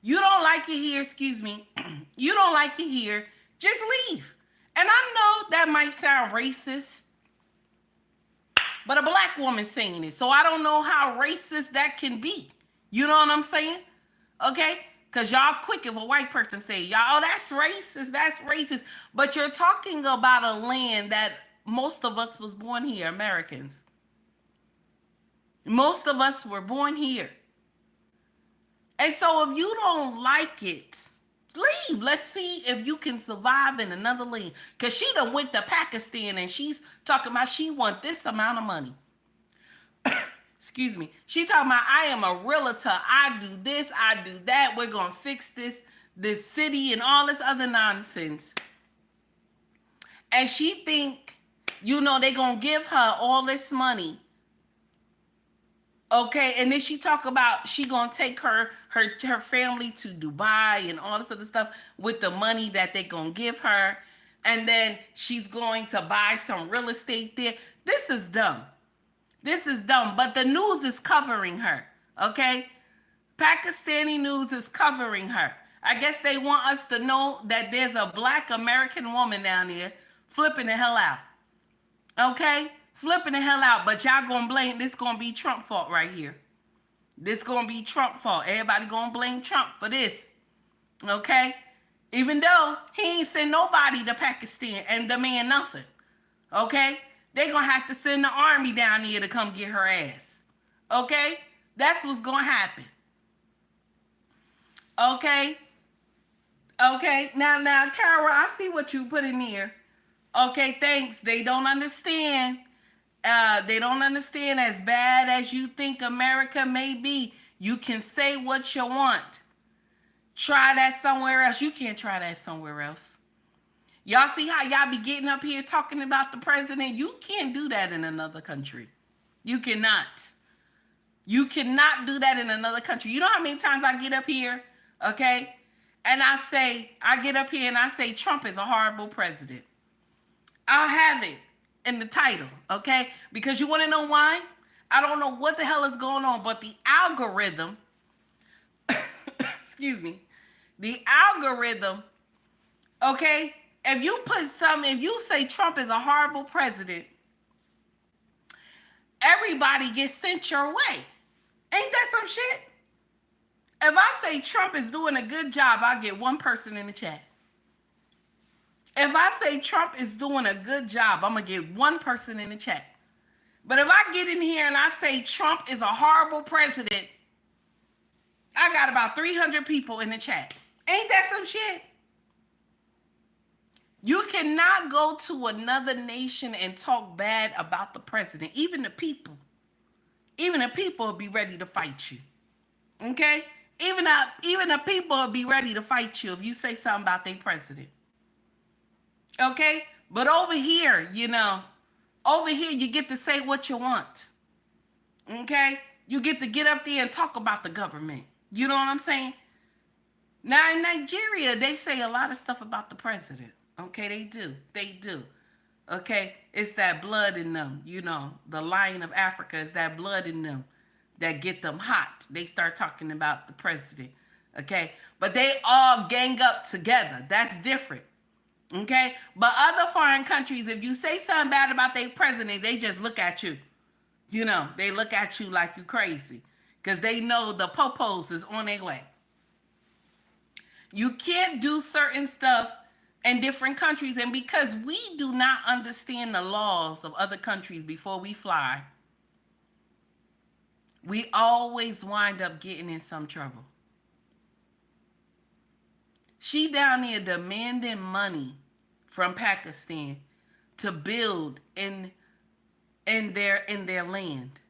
You don't like it here, excuse me. You don't like it here, just leave. And I know that might sound racist, but a black woman saying it. So I don't know how racist that can be. You know what I'm saying? Okay? Because y'all quick if a white person say, y'all, oh, that's racist. But you're talking about a land that most of us was born here, Americans. Most of us were born here. And so if you don't like it, leave. Let's see if you can survive in another land. Because she done went to Pakistan and she's talking about she want this amount of money. Excuse me. She talking about I am a realtor. I do this, I do that. We're going to fix this city and all this other nonsense. And she think, you know, they going to give her all this money. Okay, and then she talk about she gonna take her family to Dubai and all this other stuff with the money that they gonna give her, and then she's going to buy some real estate there. This is dumb. This is dumb. But the news is covering her. Okay, Pakistani news is covering her. I guess they want us to know that there's a black American woman down there flipping the hell out. Okay. Flipping the hell out, but y'all gonna blame, this gonna be Trump fault right here. This gonna be Trump fault. Everybody gonna blame Trump for this, okay? Even though he ain't send nobody to Pakistan and demand nothing, okay? They gonna have to send the army down here to come get her ass, okay? That's what's gonna happen, okay? Okay, now, Kara, I see what you put in here. Okay, thanks. They don't understand. They don't understand as bad as you think America may be. You can say what you want. Try that somewhere else. You can't try that somewhere else. Y'all see how y'all be getting up here talking about the president? You can't do that in another country. You cannot. You cannot do that in another country. You know how many times I get up here, okay? And I get up here and I say Trump is a horrible president. I'll have it in the title, okay? Because you want to know why? I don't know what the hell is going on, but the algorithm, excuse me, the algorithm, okay? If you say Trump is a horrible president, everybody gets sent your way. Ain't that some shit? If I say Trump is doing a good job, I'll get one person in the chat. If I say Trump is doing a good job, I'm going to get one person in the chat. But if I get in here and I say Trump is a horrible president, I got about 300 people in the chat. Ain't that some shit? You cannot go to another nation and talk bad about the president. Even the people will be ready to fight you. Okay? Even the people will be ready to fight you if you say something about their president. Okay? But over here, you get to say what you want. Okay? You get to get up there and talk about the government. You know what I'm saying? Now, in Nigeria, they say a lot of stuff about the president. Okay? They do. Okay? It's that blood in them. The Lion of Africa is that blood in them that get them hot. They start talking about the president. Okay? But they all gang up together. That's different. Okay, but other foreign countries, if you say something bad about their president, they just look at you. They look at you like you crazy because they know the popos is on their way. You can't do certain stuff in different countries, and because we do not understand the laws of other countries before we fly, we always wind up getting in some trouble. She down there demanding money from Pakistan to build in their land.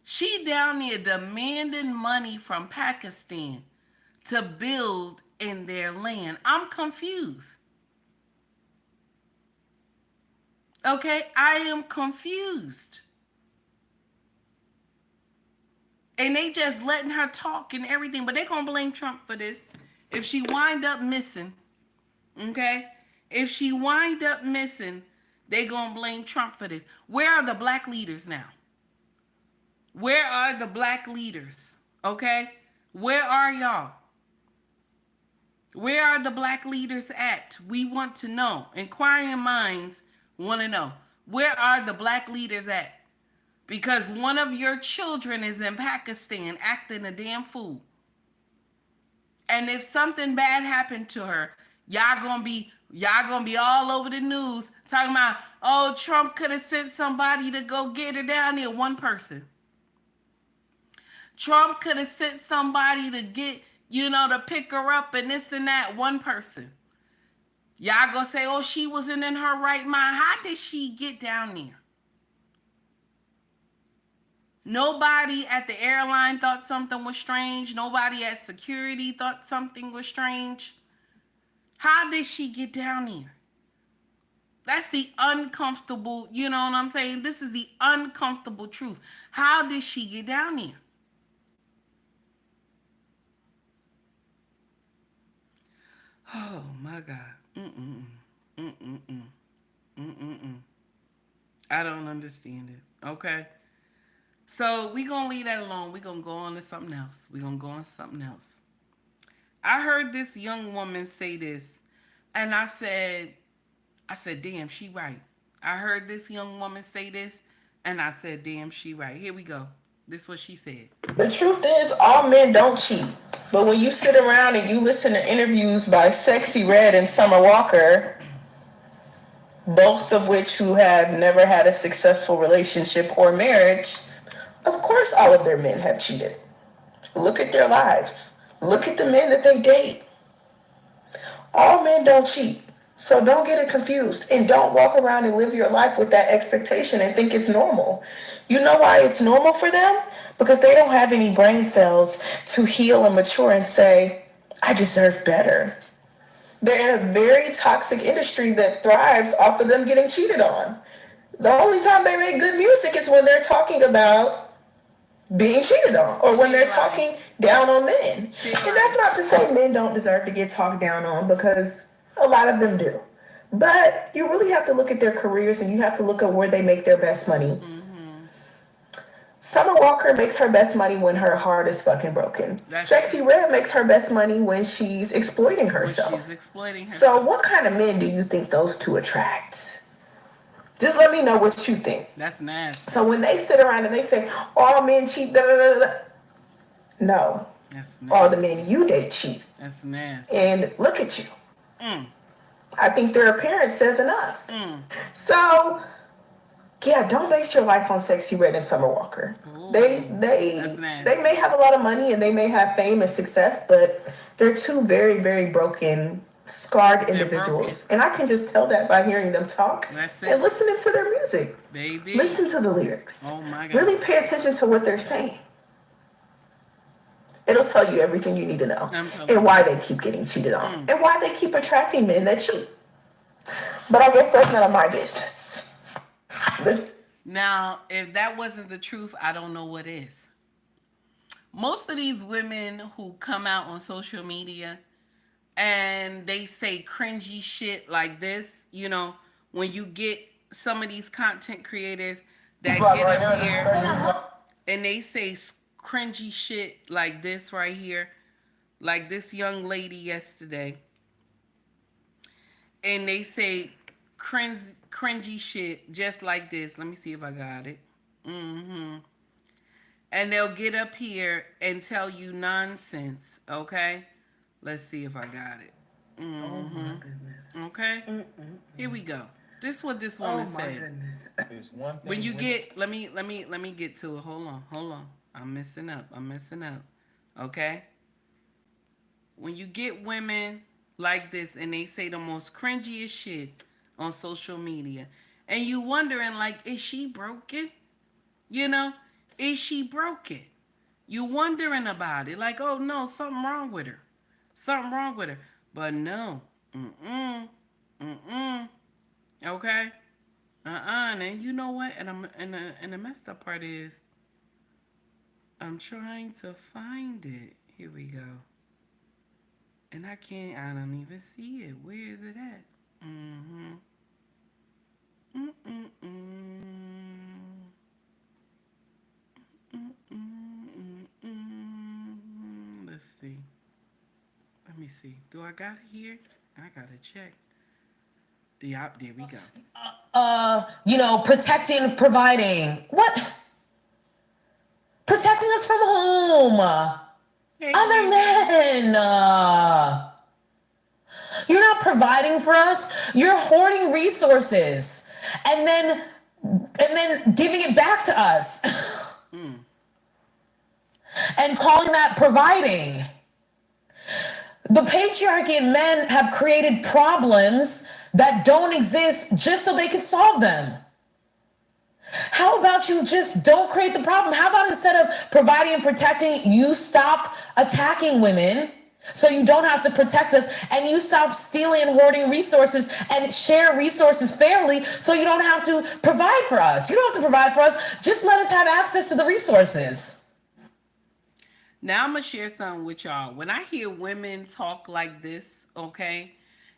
She down there demanding money from Pakistan to build in their land. I'm confused. Okay, I am confused. And they just letting her talk and everything, but they gonna blame Trump for this. If she wind up missing, okay? If she wind up missing, they gonna blame Trump for this. Where are the black leaders now? Where are the black leaders? Okay? Where are y'all? Where are the black leaders at? We want to know. Inquiring minds want to know. Where are the black leaders at? Because one of your children is in Pakistan acting a damn fool. And if something bad happened to her, y'all gonna be all over the news talking about, oh, Trump could have sent somebody to go get her down there. One person. Trump could have sent somebody to get, to pick her up and this and that. One person. Y'all gonna say, oh, she wasn't in her right mind. How did she get down there? Nobody at the airline thought something was strange. Nobody at security thought something was strange. How did she get down there? That's the uncomfortable, you know what I'm saying? This is the uncomfortable truth. How did she get down there? Oh my God. I don't understand it. Okay. So we're going to leave that alone. We're going to go on to something else. I heard this young woman say this, and I said, damn, she right. I heard this young woman say this, and I said, damn, she right. Here we go. This is what she said. The truth is, all men don't cheat. But when you sit around and you listen to interviews by Sexy Red and Summer Walker, both of which who have never had a successful relationship or marriage, of course all of their men have cheated. Look at their lives. Look at the men that they date. All men don't cheat. So don't get it confused, and don't walk around and live your life with that expectation and think it's normal. You know why it's normal for them? Because they don't have any brain cells to heal and mature and say, I deserve better. They're in a very toxic industry that thrives off of them getting cheated on. The only time they make good music is when they're talking about being cheated on, or when they're talking down on men. And that's not to say men don't deserve to get talked down on, because a lot of them do. But you really have to look at their careers, and you have to look at where they make their best money. Summer Walker makes her best money when her heart is fucking broken. Sexy Red makes her best money when she's exploiting herself. So what kind of men do you think those two attract? Just let me know what you think. That's nasty. So when they sit around and they say, all men cheat, da, da, da, da. No. That's nasty. All the men you date cheat. That's nasty. And look at you. I think their appearance says enough. So, yeah, don't base your life on Sexy Red and Summer Walker. Ooh, they may have a lot of money and they may have fame and success, but they're two very, very broken, scarred individuals. And I can just tell that by hearing them talk and listening to their music. Baby. Listen to the lyrics. Oh my God. Really pay attention to what they're saying. It'll tell you everything you need to know. And why they keep getting cheated on. And why they keep attracting men that cheat. But I guess that's none of my business. Now, if that wasn't the truth, I don't know what is. Most of these women who come out on social media and they say cringy shit like this, when you get some of these content creators that get up here and they say cringy shit like this right here, like this young lady yesterday, and they say cringy shit just like this. Let me see if I got it. And they'll get up here and tell you nonsense, okay? Let's see if I got it. Oh my goodness. Okay? Here we go. This is what this woman said. There's one thing When you get, let me get to it. Hold on. I'm messing up. Okay? When you get women like this and they say the most cringiest shit on social media, and you wondering, like, is she broken? Is she broken? You wondering about it, like, oh no, something wrong with her. But no. Okay? And you know what? And the messed up part is, I'm trying to find it. Here we go. And I don't even see it. Where is it at? Mm-hmm. Mm-mm-mm. Mm-mm-mm. Let's see. Let me see. Do I got it here? I gotta check. Yep, there we go. Protecting, providing. What? Protecting us from whom? Hey, Other Gregory. men. You're not providing for us. You're hoarding resources and then giving it back to us and calling that providing. The patriarchy and men have created problems that don't exist just so they could solve them. How about you just don't create the problem? How about instead of providing and protecting, you stop attacking women so you don't have to protect us, and you stop stealing and hoarding resources and share resources fairly so you don't have to provide for us. You don't have to provide for us. Just let us have access to the resources. Now I'm gonna share something with y'all. When I hear women talk like this, okay,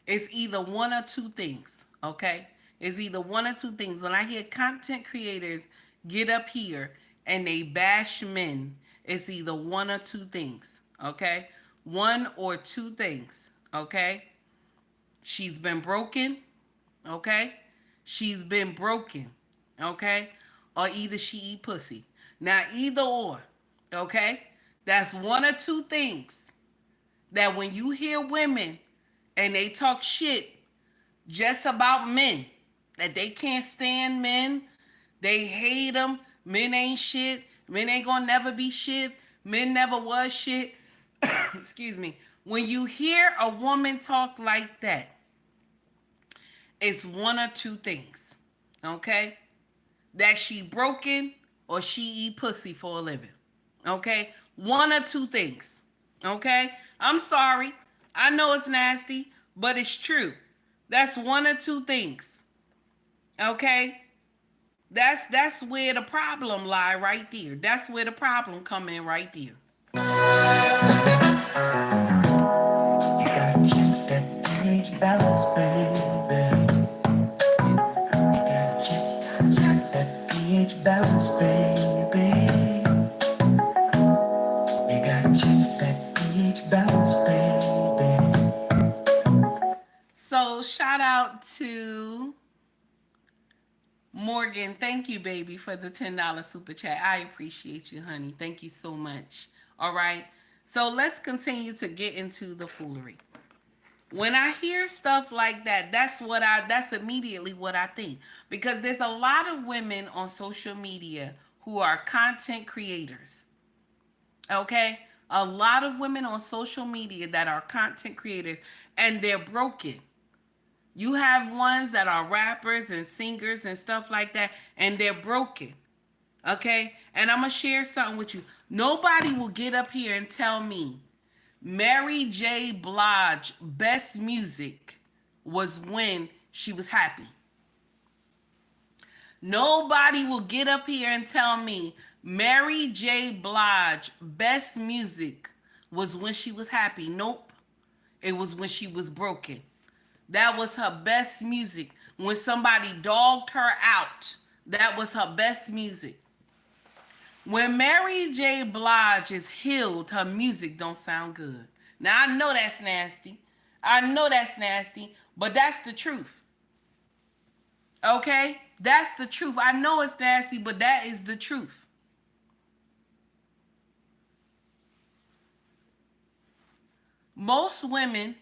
it's either one or two things, okay? It's either one or two things. When I hear content creators get up here and they bash men, it's either one or two things, okay? One or two things, okay? She's been broken, okay? She's been broken, okay? Or either she eat pussy. Now, either or, okay? That's one or two things that when you hear women and they talk shit just about men, that they can't stand men, they hate them, men ain't shit, men ain't gonna never be shit, men never was shit. Excuse me. When you hear a woman talk like that, it's one or two things, okay? That she broken or she eat pussy for a living, okay? One or two things, okay? I'm sorry. I know it's nasty, but it's true. That's one or two things, okay? That's where the problem lie right there. That's where the problem come in right there. You gotta check that pH balance, baby. You gotta check that pH balance, baby. You gotta check that pH balance, baby. So shout out to Morgan. Thank you, baby, for the $10 super chat. I appreciate you, honey. Thank you so much. All right. So let's continue to get into the foolery. When I hear stuff like that, that's immediately what I think. Because there's a lot of women on social media who are content creators. Okay? A lot of women on social media that are content creators, and they're broken. You have ones that are rappers and singers and stuff like that, and they're broken. Okay? And I'm going to share something with you. Nobody will get up here and tell me Mary J. Blige best music was when she was happy. Nobody will get up here and tell me Mary J. Blige best music was when she was happy. Nope. It was when she was broken. That was her best music. When somebody dogged her out, that was her best music. When Mary J. Blige is healed, her music don't sound good. Now, I know that's nasty. But that's the truth. Okay? That's the truth. I know it's nasty, but that is the truth. Most women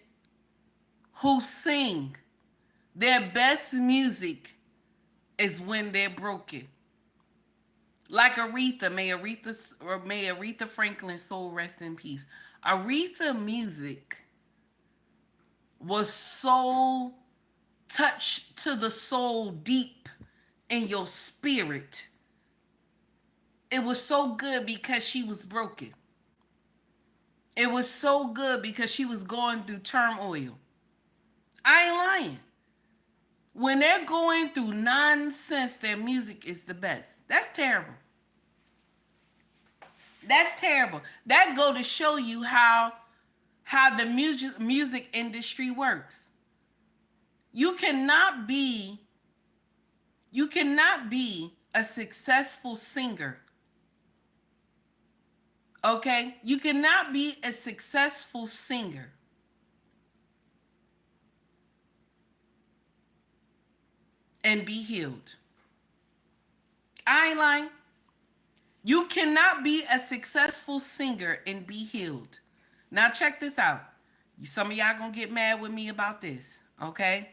who sing their best music is when they're broken. Like Aretha, may Aretha Franklin's soul rest in peace. Aretha music was so touched to the soul deep in your spirit. It was so good because she was broken. It was so good because she was going through turmoil. I ain't lying. When they're going through nonsense, their music is the best. That's terrible. That's terrible. That go to show you how the music industry works. You cannot be a successful singer. Okay? You cannot be a successful singer and be healed. I ain't lying. You cannot be a successful singer and be healed. Now check this out. Some of y'all gonna get mad with me about this, okay?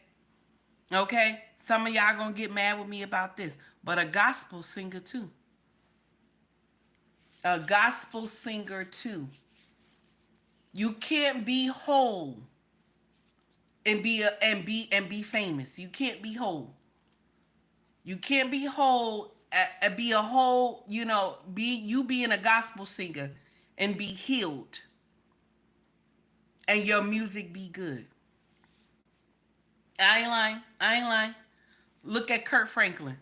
Okay? Some of y'all gonna get mad with me about this. But a gospel singer too. A gospel singer too. You can't be whole and be famous. You can't be whole. You can't be whole be a whole, being a gospel singer and be healed and your music be good. I ain't lying. Look at Kurt Franklin.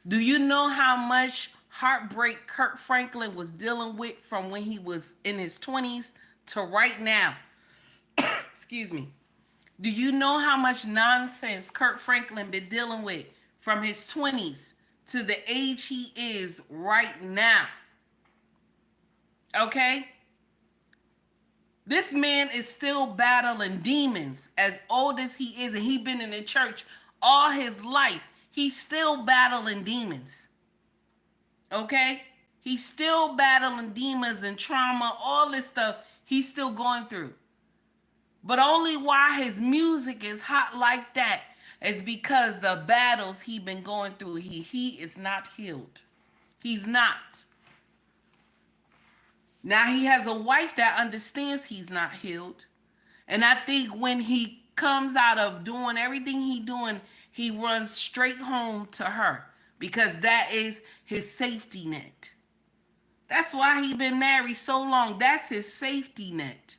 Do you know how much heartbreak Kurt Franklin was dealing with from when he was in his 20s to right now? Excuse me. Do you know how much nonsense Kurt Franklin been dealing with from his 20s to the age he is right now? Okay? This man is still battling demons as old as he is, and he been in the church all his life. He's still battling demons. Okay? He's still battling demons and trauma, all this stuff he's still going through. But only why his music is hot like that is because the battles he been going through, he is not healed. He's not. Now he has a wife that understands he's not healed. And I think when he comes out of doing everything he doing, he runs straight home to her because that is his safety net. That's why he been married so long. That's his safety net.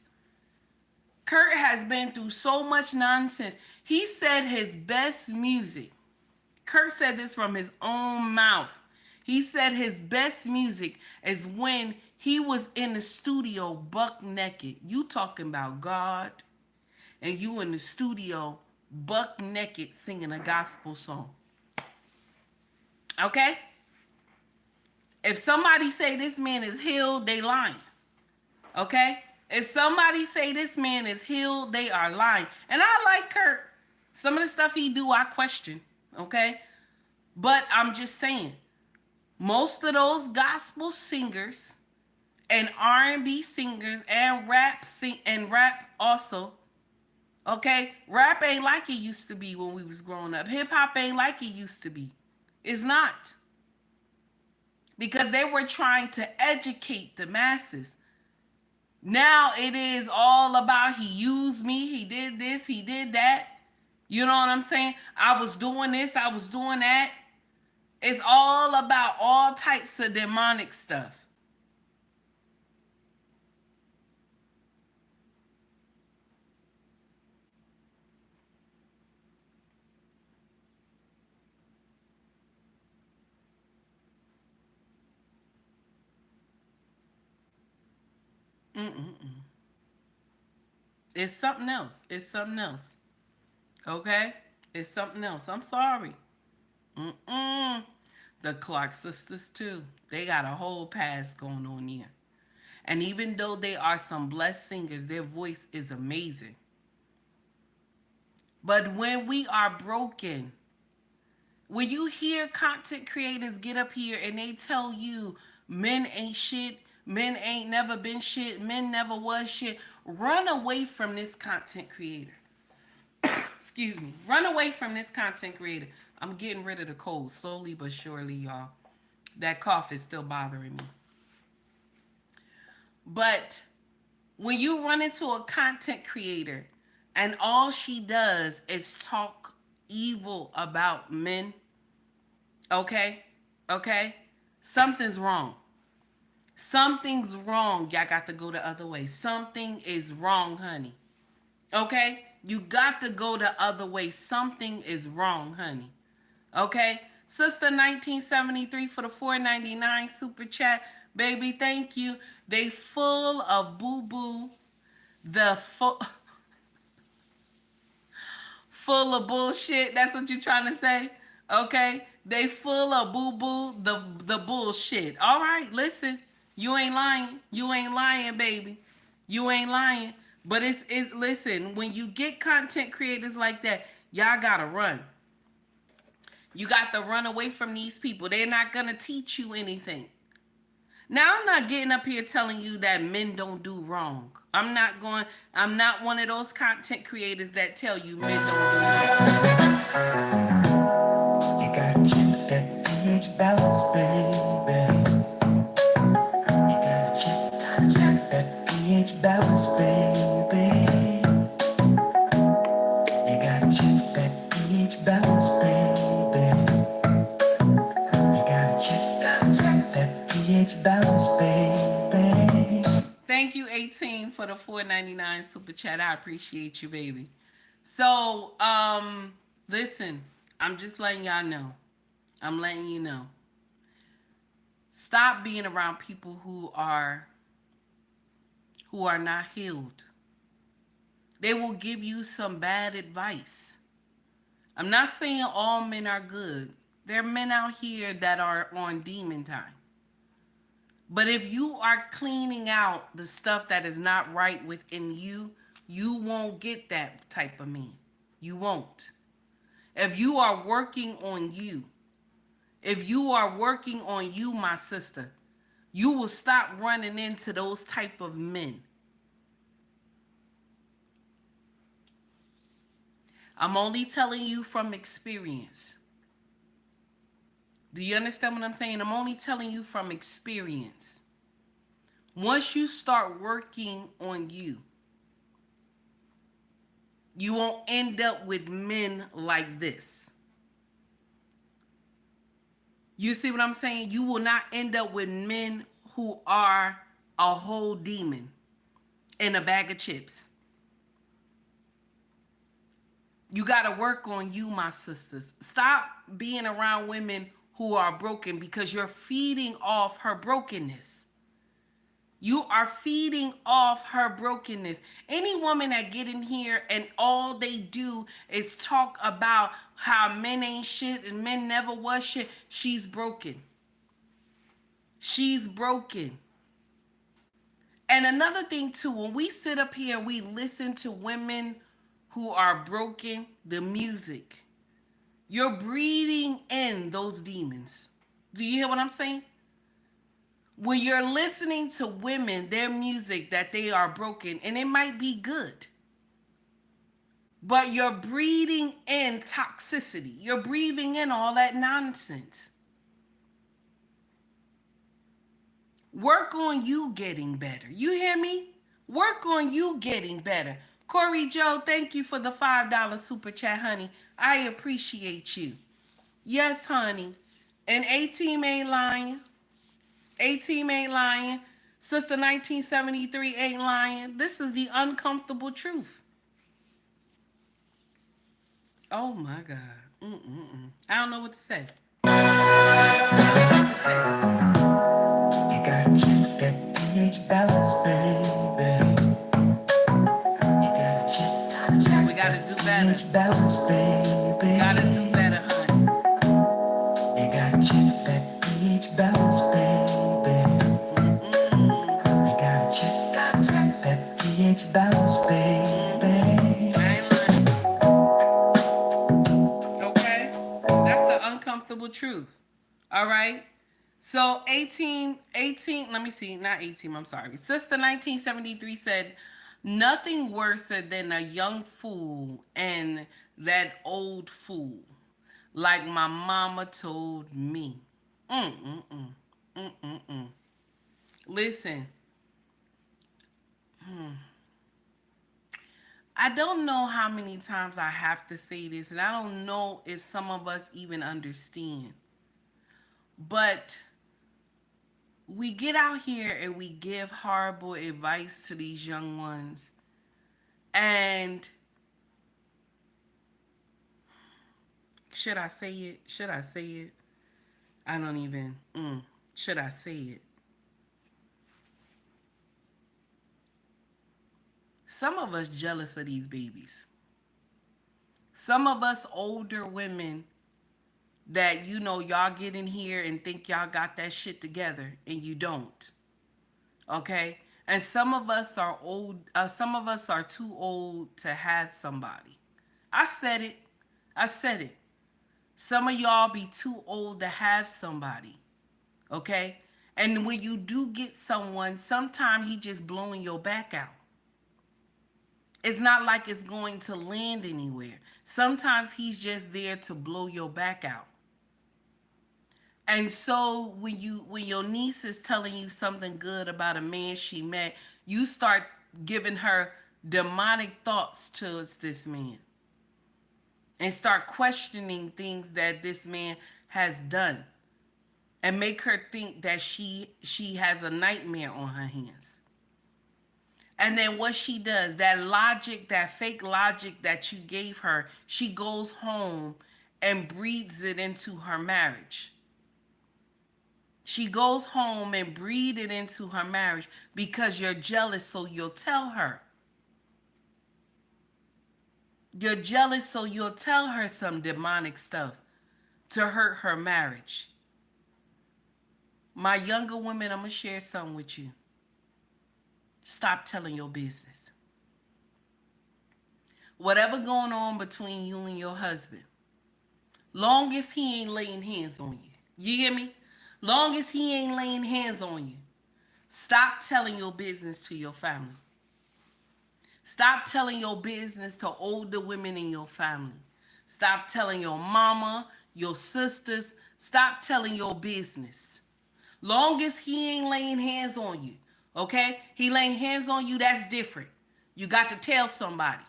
Kurt has been through so much nonsense. He said his best music. Kurt said this from his own mouth. He said his best music is when he was in the studio buck naked. You talking about God, and you in the studio buck naked singing a gospel song. Okay? If somebody say this man is healed, they lying. Okay? If somebody say this man is healed, they are lying. And I like Kurt. Some of the stuff he do, I question. Okay? But I'm just saying, most of those gospel singers and R&B singers and rap also, okay? Rap ain't like it used to be when we was growing up. Hip hop ain't like it used to be. It's not. Because they were trying to educate the masses. Now it is all about he used me, he did this, he did that. You know what I'm saying? I was doing this, I was doing that. It's all about all types of demonic stuff. It's something else. It's something else. Okay? It's something else. I'm sorry. The Clark sisters too. They got a whole past going on here. And even though they are some blessed singers, their voice is amazing. But when we are broken, when you hear content creators get up here and they tell you men ain't shit, men ain't never been shit, men never was shit, run away from this content creator. Excuse me. Run away from this content creator. I'm getting rid of the cold slowly but surely, y'all. That cough is still bothering me. But when you run into a content creator and all she does is talk evil about men, okay? Something's wrong. Something's wrong. Y'all got to go the other way. Something is wrong, honey. Okay? You got to go the other way. Something is wrong, honey. Okay? Sister 1973 for the $4.99 super chat. Baby, thank you. They full of boo-boo. full of bullshit. That's what you're trying to say? Okay? They full of boo-boo, the bullshit. All right, listen. You ain't lying. You ain't lying, baby. You ain't lying. But it's listen, when you get content creators like that, y'all gotta run. You got to run away from these people. They're not gonna teach you anything. Now, I'm not getting up here telling you that men don't do wrong. I'm not one of those content creators that tell you men don't do wrong. You gotta check that pH balance, baby. You gotta check that pH balance, baby. You gotta check that pH balance, baby. You gotta check that pH balance, baby. Thank you, 18, for the $4.99 super chat. I appreciate you, baby. So, listen, I'm just letting y'all know. I'm letting you know. Stop being around people who are not healed. They will give you some bad advice. I'm not saying all men are good. There are men out here that are on demon time. But if you are cleaning out the stuff that is not right within you, you won't get that type of man. You won't. If you are working on you, my sister, you will stop running into those type of men. I'm only telling you from experience. Do you understand what I'm saying? I'm only telling you from experience. Once you start working on you, you won't end up with men like this. You see what I'm saying? You will not end up with men who are a whole demon in a bag of chips. You got to work on you, my sisters. Stop being around women who are broken because you're feeding off her brokenness. You are feeding off her brokenness. Any woman that get in here and all they do is talk about how men ain't shit and men never was shit, she's broken. She's broken. And another thing too, when we sit up here and we listen to women who are broken, the music, you're breathing in those demons. Do you hear what I'm saying? When you're listening to women, their music, that they are broken, and it might be good, but you're breathing in toxicity. You're breathing in all that nonsense. Work on you getting better. You hear me? Work on you getting better. Corey Joe, thank you for the $5 super chat, honey. I appreciate you. Yes, honey. And A-Team ain't lying. A-Team ain't lying. Sister 1973 ain't lying. This is the uncomfortable truth. Oh my God. I don't know what to say. You gotta check that pH balance, baby. You gotta check. We gotta do better. pH balance, baby. Gotta do better, honey. You gotta check that pH balance, baby. You gotta check that pH balance, baby. Okay? That's the uncomfortable truth. All right? So 18, let me see, not 18, I'm sorry. Sister 1973 said, nothing worse than a young fool and that old fool, like my mama told me. Listen. I don't know how many times I have to say this, and I don't know if some of us even understand. But we get out here and we give horrible advice to these young ones. And should I say it? Should I say it? I don't even. Should I say it? Some of us jealous of these babies. Some of us older women that, you know, y'all get in here and think y'all got that shit together and you don't. Okay? And some of us are old, some of us are too old to have somebody. I said it. I said it. Some of y'all be too old to have somebody. Okay? And when you do get someone, sometimes he just blowing your back out. It's not like it's going to land anywhere. Sometimes he's just there to blow your back out. And so when your niece is telling you something good about a man she met, you start giving her demonic thoughts towards this man. And start questioning things that this man has done. And make her think that she has a nightmare on her hands. And then what she does, that logic, that fake logic that you gave her, she goes home and breeds it into her marriage. She goes home and breed it into her marriage because you're jealous, so you'll tell her. You're jealous, so you'll tell her some demonic stuff to hurt her marriage. My younger women, I'm going to share something with you. Stop telling your business. Whatever going on between you and your husband, long as he ain't laying hands on you. You hear me? Long as he ain't laying hands on you, stop telling your business to your family. Stop telling your business to older women in your family. Stop telling your mama, your sisters. Stop telling your business. Long as he ain't laying hands on you, okay? He laying hands on you, that's different. You got to tell somebody.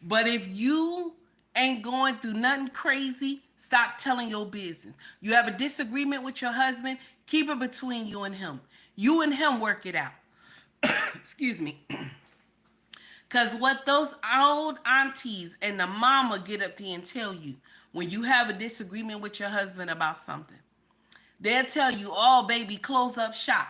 But if you ain't going through nothing crazy, stop telling your business. You have a disagreement with your husband, keep it between you and him. You and him work it out. Excuse me. Because what those old aunties and the mama get up there and tell you when you have a disagreement with your husband about something, they'll tell you, oh, baby, close up shop.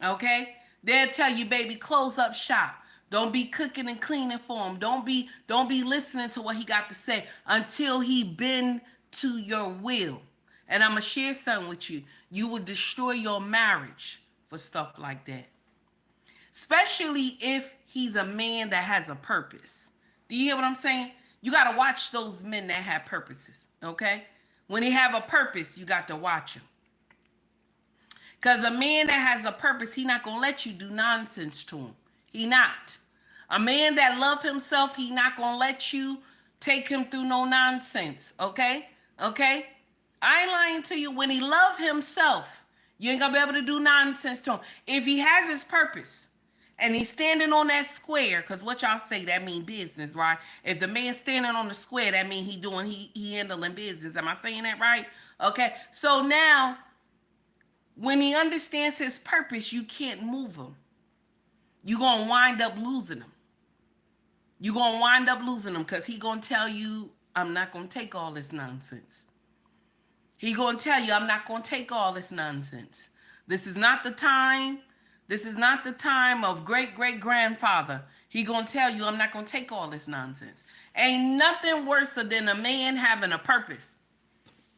Okay? They'll tell you, baby, close up shop. Don't be cooking and cleaning for him. Don't be listening to what he got to say until he bend to your will. And I'm going to share something with you. You will destroy your marriage for stuff like that. Especially if he's a man that has a purpose. Do you hear what I'm saying? You got to watch those men that have purposes, okay? When they have a purpose, you got to watch them. Because a man that has a purpose, he not going to let you do nonsense to him. He not. A man that love himself, he not going to let you take him through no nonsense, okay? Okay? I ain't lying to you. When he love himself, you ain't going to be able to do nonsense to him. If he has his purpose, and he's standing on that square, because what y'all say, that mean business, right? If the man's standing on the square, that mean he handling business. Am I saying that right? Okay. So now, when he understands his purpose, you can't move him. You're going to wind up losing him. You're going to wind up losing him because he going to tell you, I'm not going to take all this nonsense. He going to tell you, I'm not going to take all this nonsense. This is not the time. This is not the time of great-great-grandfather. He going to tell you, I'm not going to take all this nonsense. Ain't nothing worse than a man having a purpose.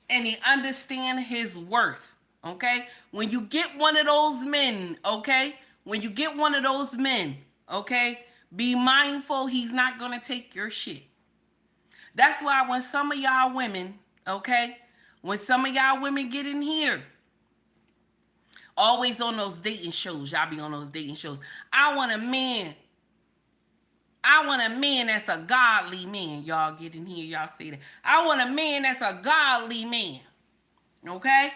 And he understand his worth, okay? When you get one of those men, okay? When you get one of those men, okay? Be mindful he's not going to take your shit. That's why when some of y'all women, okay? When some of y'all women get in here, always on those dating shows. Y'all be on those dating shows. I want a man that's a godly man. Y'all get in here. Y'all say that. I want a man that's a godly man. Okay?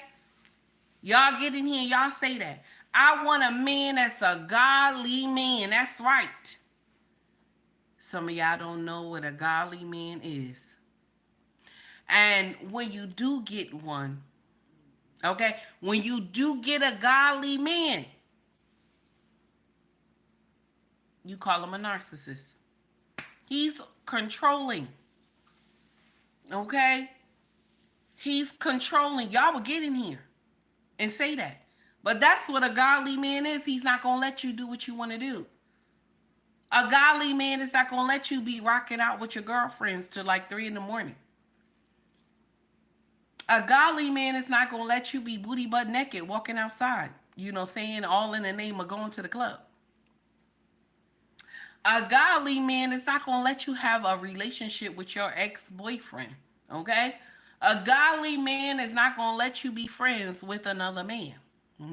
Y'all get in here. Y'all say that. I want a man that's a godly man. That's right. Some of y'all don't know what a godly man is. And when you do get one, okay, when you do get a godly man, you call him a narcissist. He's controlling. Okay? He's controlling. Y'all will get in here and say that. But that's what a godly man is. He's not going to let you do what you want to do. A godly man is not going to let you be rocking out with your girlfriends till like 3 in the morning. A godly man is not going to let you be booty butt naked walking outside, saying all in the name of going to the club. A godly man is not going to let you have a relationship with your ex-boyfriend, okay? A godly man is not going to let you be friends with another man,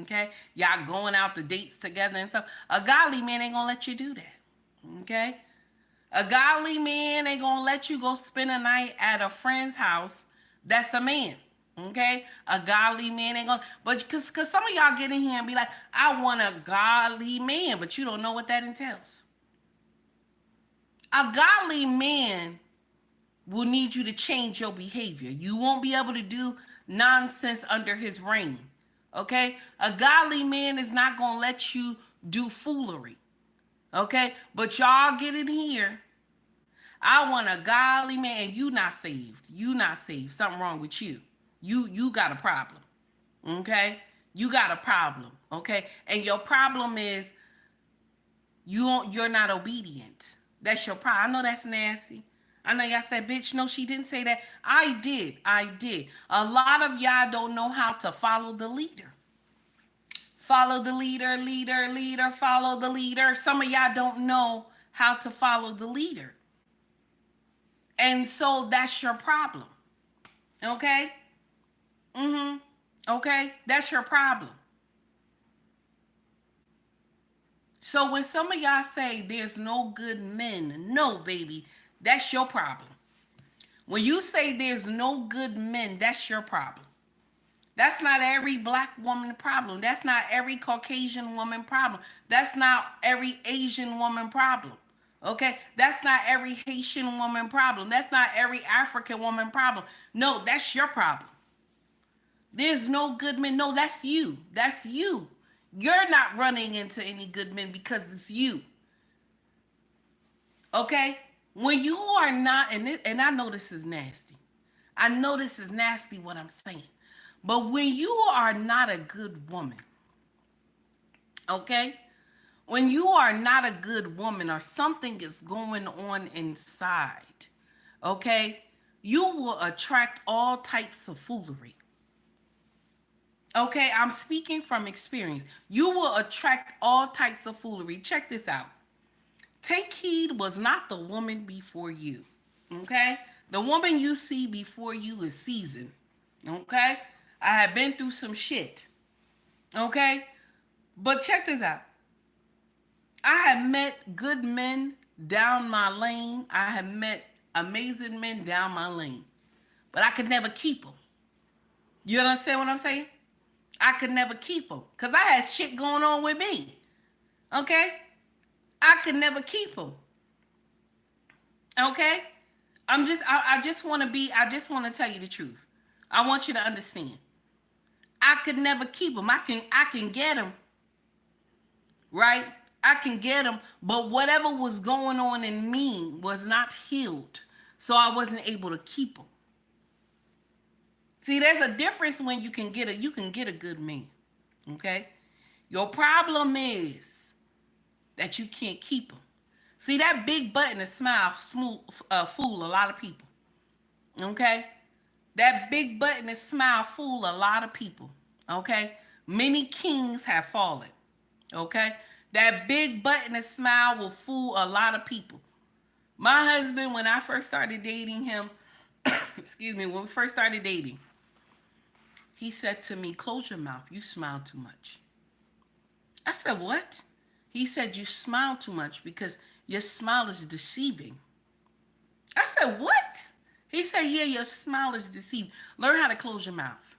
okay? Y'all going out to dates together and stuff. A godly man ain't going to let you do that, okay? A godly man ain't going to let you go spend a night at a friend's house that's a man, okay? A godly man ain't going to, but because some of y'all get in here and be like, I want a godly man, but you don't know what that entails. A godly man will need you to change your behavior. You won't be able to do nonsense under his reign, okay? A godly man is not going to let you do foolery, okay? But y'all get in here. I want a godly man, and you not saved. You not saved. Something wrong with you. You got a problem, okay? You got a problem, okay? And your problem is you're not obedient. That's your problem. I know that's nasty. I know y'all said, bitch, no, she didn't say that. I did. A lot of y'all don't know how to follow the leader. Follow the leader, follow the leader. Some of y'all don't know how to follow the leader. And so that's your problem. Okay? Okay? That's your problem. So when some of y'all say there's no good men, no, baby, that's your problem. When you say there's no good men, that's your problem. That's not every black woman problem. That's not every Caucasian woman problem. That's not every Asian woman problem. Okay? That's not every Haitian woman problem. That's not every African woman problem. No, that's your problem. There's no good men. No, that's you. That's you. You're not running into any good men because it's you. Okay? When you are not, and I know this is nasty. I know this is nasty what I'm saying. But when you are not a good woman, okay? When you are not a good woman or something is going on inside, okay? You will attract all types of foolery. Okay, I'm speaking from experience. You will attract all types of foolery. Check this out. Take heed was not the woman before you. Okay? The woman you see before you is seasoned. Okay? I have been through some shit. Okay? But check this out. I have met good men down my lane. I have met amazing men down my lane. But I could never keep them. You understand what I'm saying? I could never keep them because I had shit going on with me. Okay? I could never keep them. Okay? I just want to tell you the truth. I want you to understand. I could never keep them. I can get them. Right? I can get them, but whatever was going on in me was not healed. So I wasn't able to keep them. See, there's a difference when you can get a good man, okay? Your problem is that you can't keep them. See, that big butt and a smile fool a lot of people, okay? That big butt and a smile fool a lot of people, okay? Many kings have fallen, okay? That big butt and a smile will fool a lot of people. My husband, when I first started dating him, when we first started dating, he said to me, close your mouth. You smile too much. I said, what? He said, you smile too much because your smile is deceiving. I said, what? He said, yeah, your smile is deceiving. Learn how to close your mouth.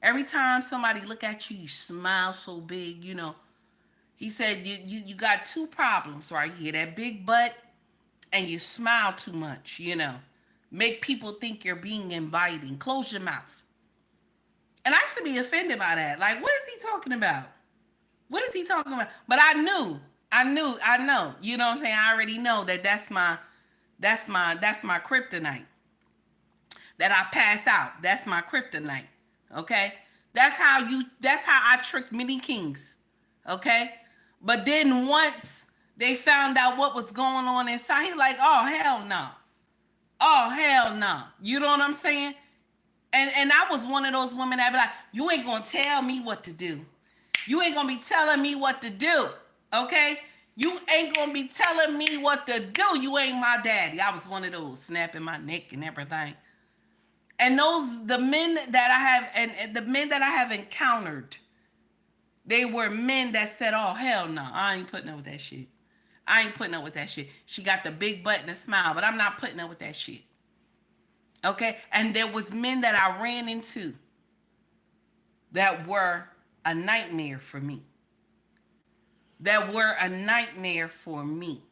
Every time somebody look at you, you smile so big, you know. He said, you got two problems right here, that big butt and you smile too much, you know. Make people think you're being inviting. Close your mouth. And I used to be offended by that. Like, what is he talking about? What is he talking about? But I know. You know what I'm saying? I already know that's my kryptonite. That I pass out. That's my kryptonite. Okay? That's how I trick many kings. Okay? But then once They found out what was going on inside. He's like, oh, hell no. Oh, hell no. You know what I'm saying? And I was one of those women that be like, you ain't gonna tell me what to do. You ain't gonna be telling me what to do, okay? You ain't gonna be telling me what to do. You ain't my daddy. I was one of those, snapping my neck and everything. And the men that I have, and the men that I have encountered, they were men that said, oh, hell no, I ain't putting up with that shit. I ain't putting up with that shit. She got the big butt and a smile, but I'm not putting up with that shit. Okay? And there was men that I ran into that were a nightmare for me. That were a nightmare for me.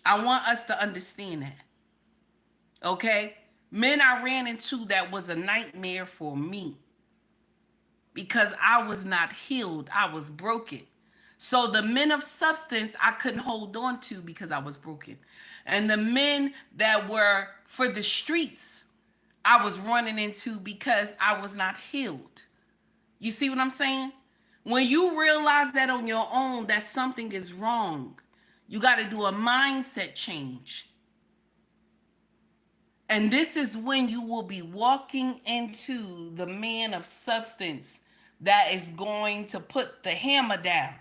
I want us to understand that. Okay? Men I ran into that was a nightmare for me. Because I was not healed. I was broken. So the men of substance I couldn't hold on to because I was broken. And the men that were for the streets, I was running into because I was not healed. You see what I'm saying? When you realize that on your own, that something is wrong, you got to do a mindset change. And this is when you will be walking into the man of substance that is going to put the hammer down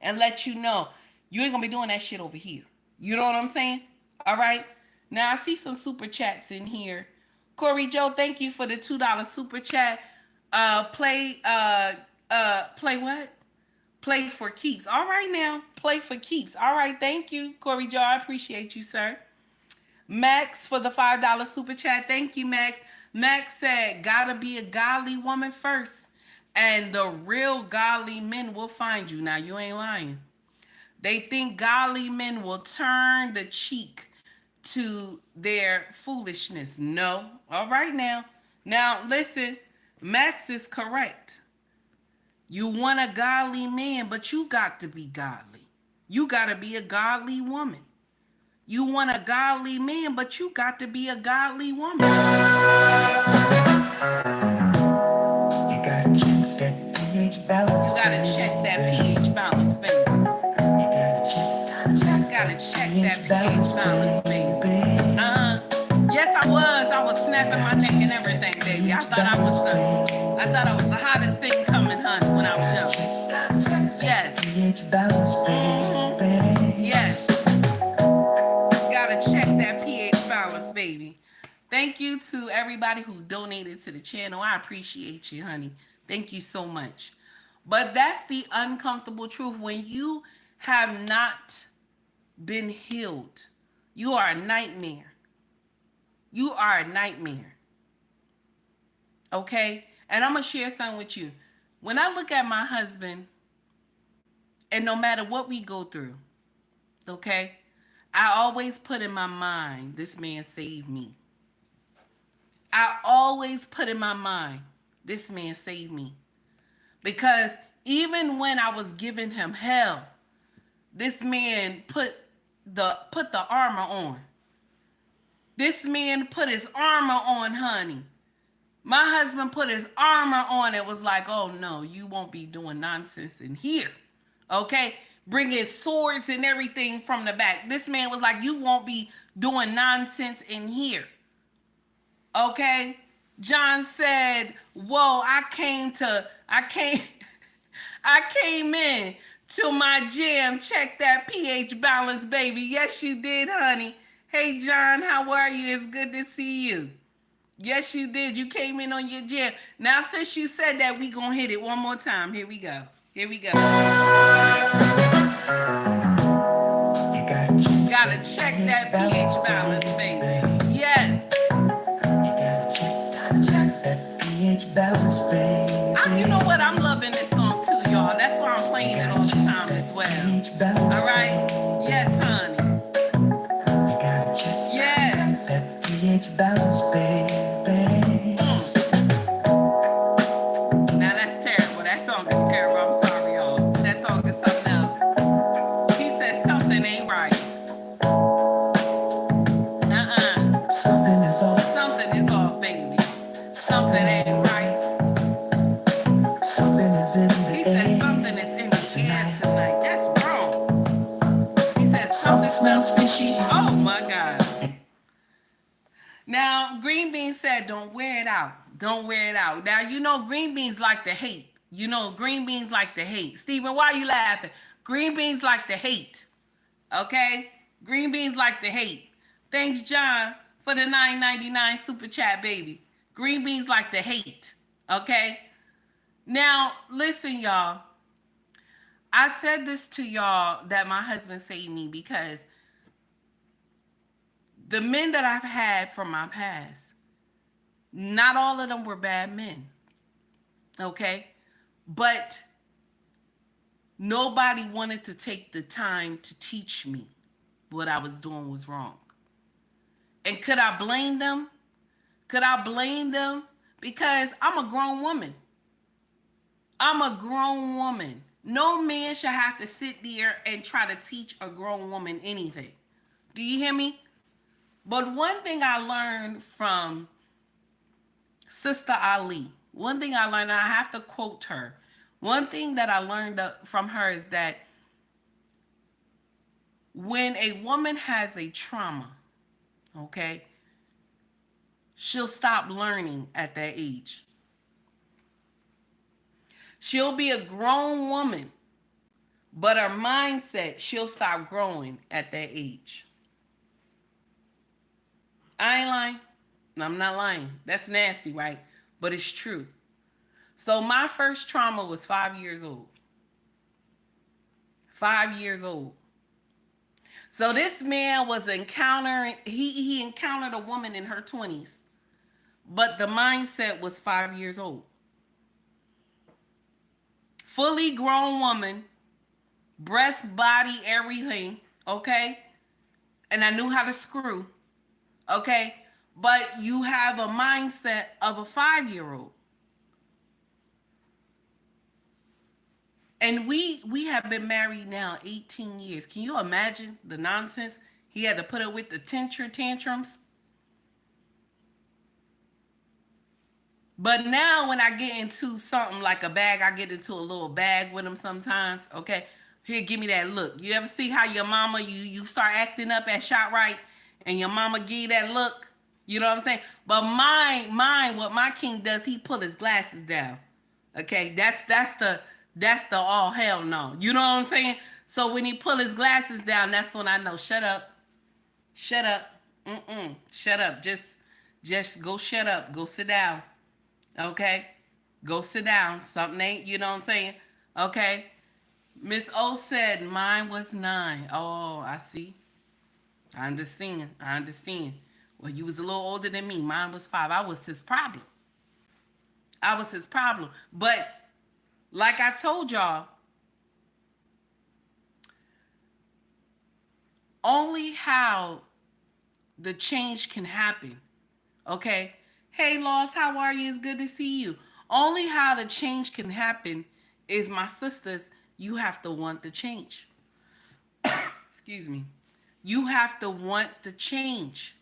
and let you know you ain't gonna be doing that shit over here. You know what I'm saying? All right. Now I see some super chats in here. Corey Joe, thank you for the $2 super chat. Play what? Play for keeps. All right now. Play for keeps. All right. Thank you, Corey Joe. I appreciate you, sir. Max for the $5 super chat. Thank you, Max. Max said, gotta be a godly woman first, and the real godly men will find you. Now, you ain't lying. They think godly men will turn the cheek to their foolishness. No. All right now. Now, listen, Max is correct. You want a godly man, but you got to be godly. You got to be a godly woman. You want a godly man, but you got to be a godly woman. You gotta check that pH balance. You gotta check that pH balance, baby. You gotta check that pH balance, baby. Yes, I was snapping my neck and everything, baby. I thought I was the hottest thing coming, honey, when I was young. Yes. pH balance, baby. Yes. Check that pH balance, baby. Thank you to everybody who donated to the channel. I appreciate you, honey. Thank you so much. But that's the uncomfortable truth. When you have not been healed, you are a nightmare. You are a nightmare. Okay? And I'm going to share something with you. When I look at my husband, and no matter what we go through, okay, I always put in my mind, this man saved me. I always put in my mind, this man saved me. Because even when I was giving him hell, this man put the armor on. This man put his armor on, honey. My husband put his armor on. It was like, oh no, you won't be doing nonsense in here. Okay? Bringing swords and everything from the back. This man was like, you won't be doing nonsense in here. Okay? John said, whoa, I came in to my jam. Check that pH balance, baby. Yes, you did, honey. Hey, John, how are you? It's good to see you. Yes, you did. You came in on your jam. Now, since you said that, we gonna hit it one more time. Here we go. Here we go. You gotta check that pH balance, baby. Yes. You gotta check that pH balance, baby. You know what? I'm loving this song too, y'all. That's why I'm playing it all the time as well. All right? Yes, honey. You gotta check that pH balance, baby. Now that's terrible. That song is terrible. I'm sorry, y'all. That song is something else. He said something ain't right. Something is off. Something is off, baby. Something ain't right. Something is in the air. He said something is in the air tonight. That's wrong. said, don't wear it out. Don't wear it out. Now, you know, green beans like to hate. You know, green beans like to hate. Stephen, why are you laughing? Green beans like to hate. Okay? Green beans like to hate. Thanks, John, for the $9.99 super chat, baby. Green beans like to hate. Okay? Now, listen, y'all. I said this to y'all that my husband saved me because the men that I've had from my past, not all of them were bad men. Okay? But nobody wanted to take the time to teach me what I was doing was wrong. And could I blame them? Could I blame them? Because I'm a grown woman. I'm a grown woman. No man should have to sit there and try to teach a grown woman anything. Do you hear me? But one thing I learned from Sister Ali, one thing I learned, and I have to quote her. One thing that I learned from her is that when a woman has a trauma, okay, she'll stop learning at that age. She'll be a grown woman, but her mindset, she'll stop growing at that age. I ain't lying. I'm not lying. That's nasty, right? But it's true. So my first trauma was 5 years old. 5 years old. So this man was encountering, he encountered a woman in her 20s, but the mindset was 5 years old. Fully grown woman, breast, body, everything, okay? And I knew how to screw, okay? But you have a mindset of a 5-year-old. And we have been married now 18 years. Can you imagine the nonsense he had to put up with, the tantrums? But now when I get into something like a bag, I get into a little bag with him sometimes, okay? Here, give me that look. You ever see how your mama, you start acting up at ShopRite and your mama give you that look? You know what I'm saying? But mine, what my king does, he pull his glasses down. Okay, that's the all hell no. You know what I'm saying? So when he pull his glasses down, that's when I know, shut up. Shut up. Shut up. Just go shut up. Go sit down. Okay? Go sit down. Something ain't, you know what I'm saying? Okay? Miss O said mine was 9. Oh, I see. I understand. Well, you was a little older than me. Mine was 5. I was his problem. But like I told y'all, only how the change can happen. Okay? Hey, Lost, how are you? It's good to see you. Only how the change can happen is, my sisters, you have to want the change. Excuse me. You have to want the change.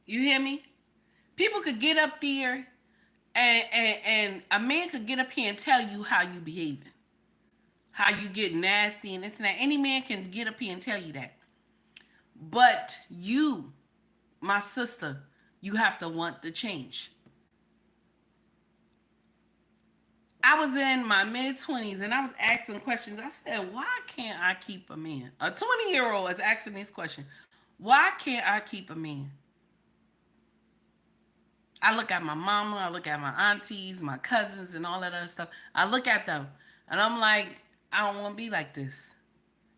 You hear me? People could get up there and a man could get up here and tell you how you behaving, how you get nasty and this and that. Any man can get up here and tell you that. But you, my sister, you have to want the change. I was in my mid-20s and I was asking questions. I said, why can't I keep a man? A 20-year-old is asking this question. Why can't I keep a man? I look at my mama, I look at my aunties, my cousins, and all that other stuff. I look at them, and I'm like, I don't want to be like this.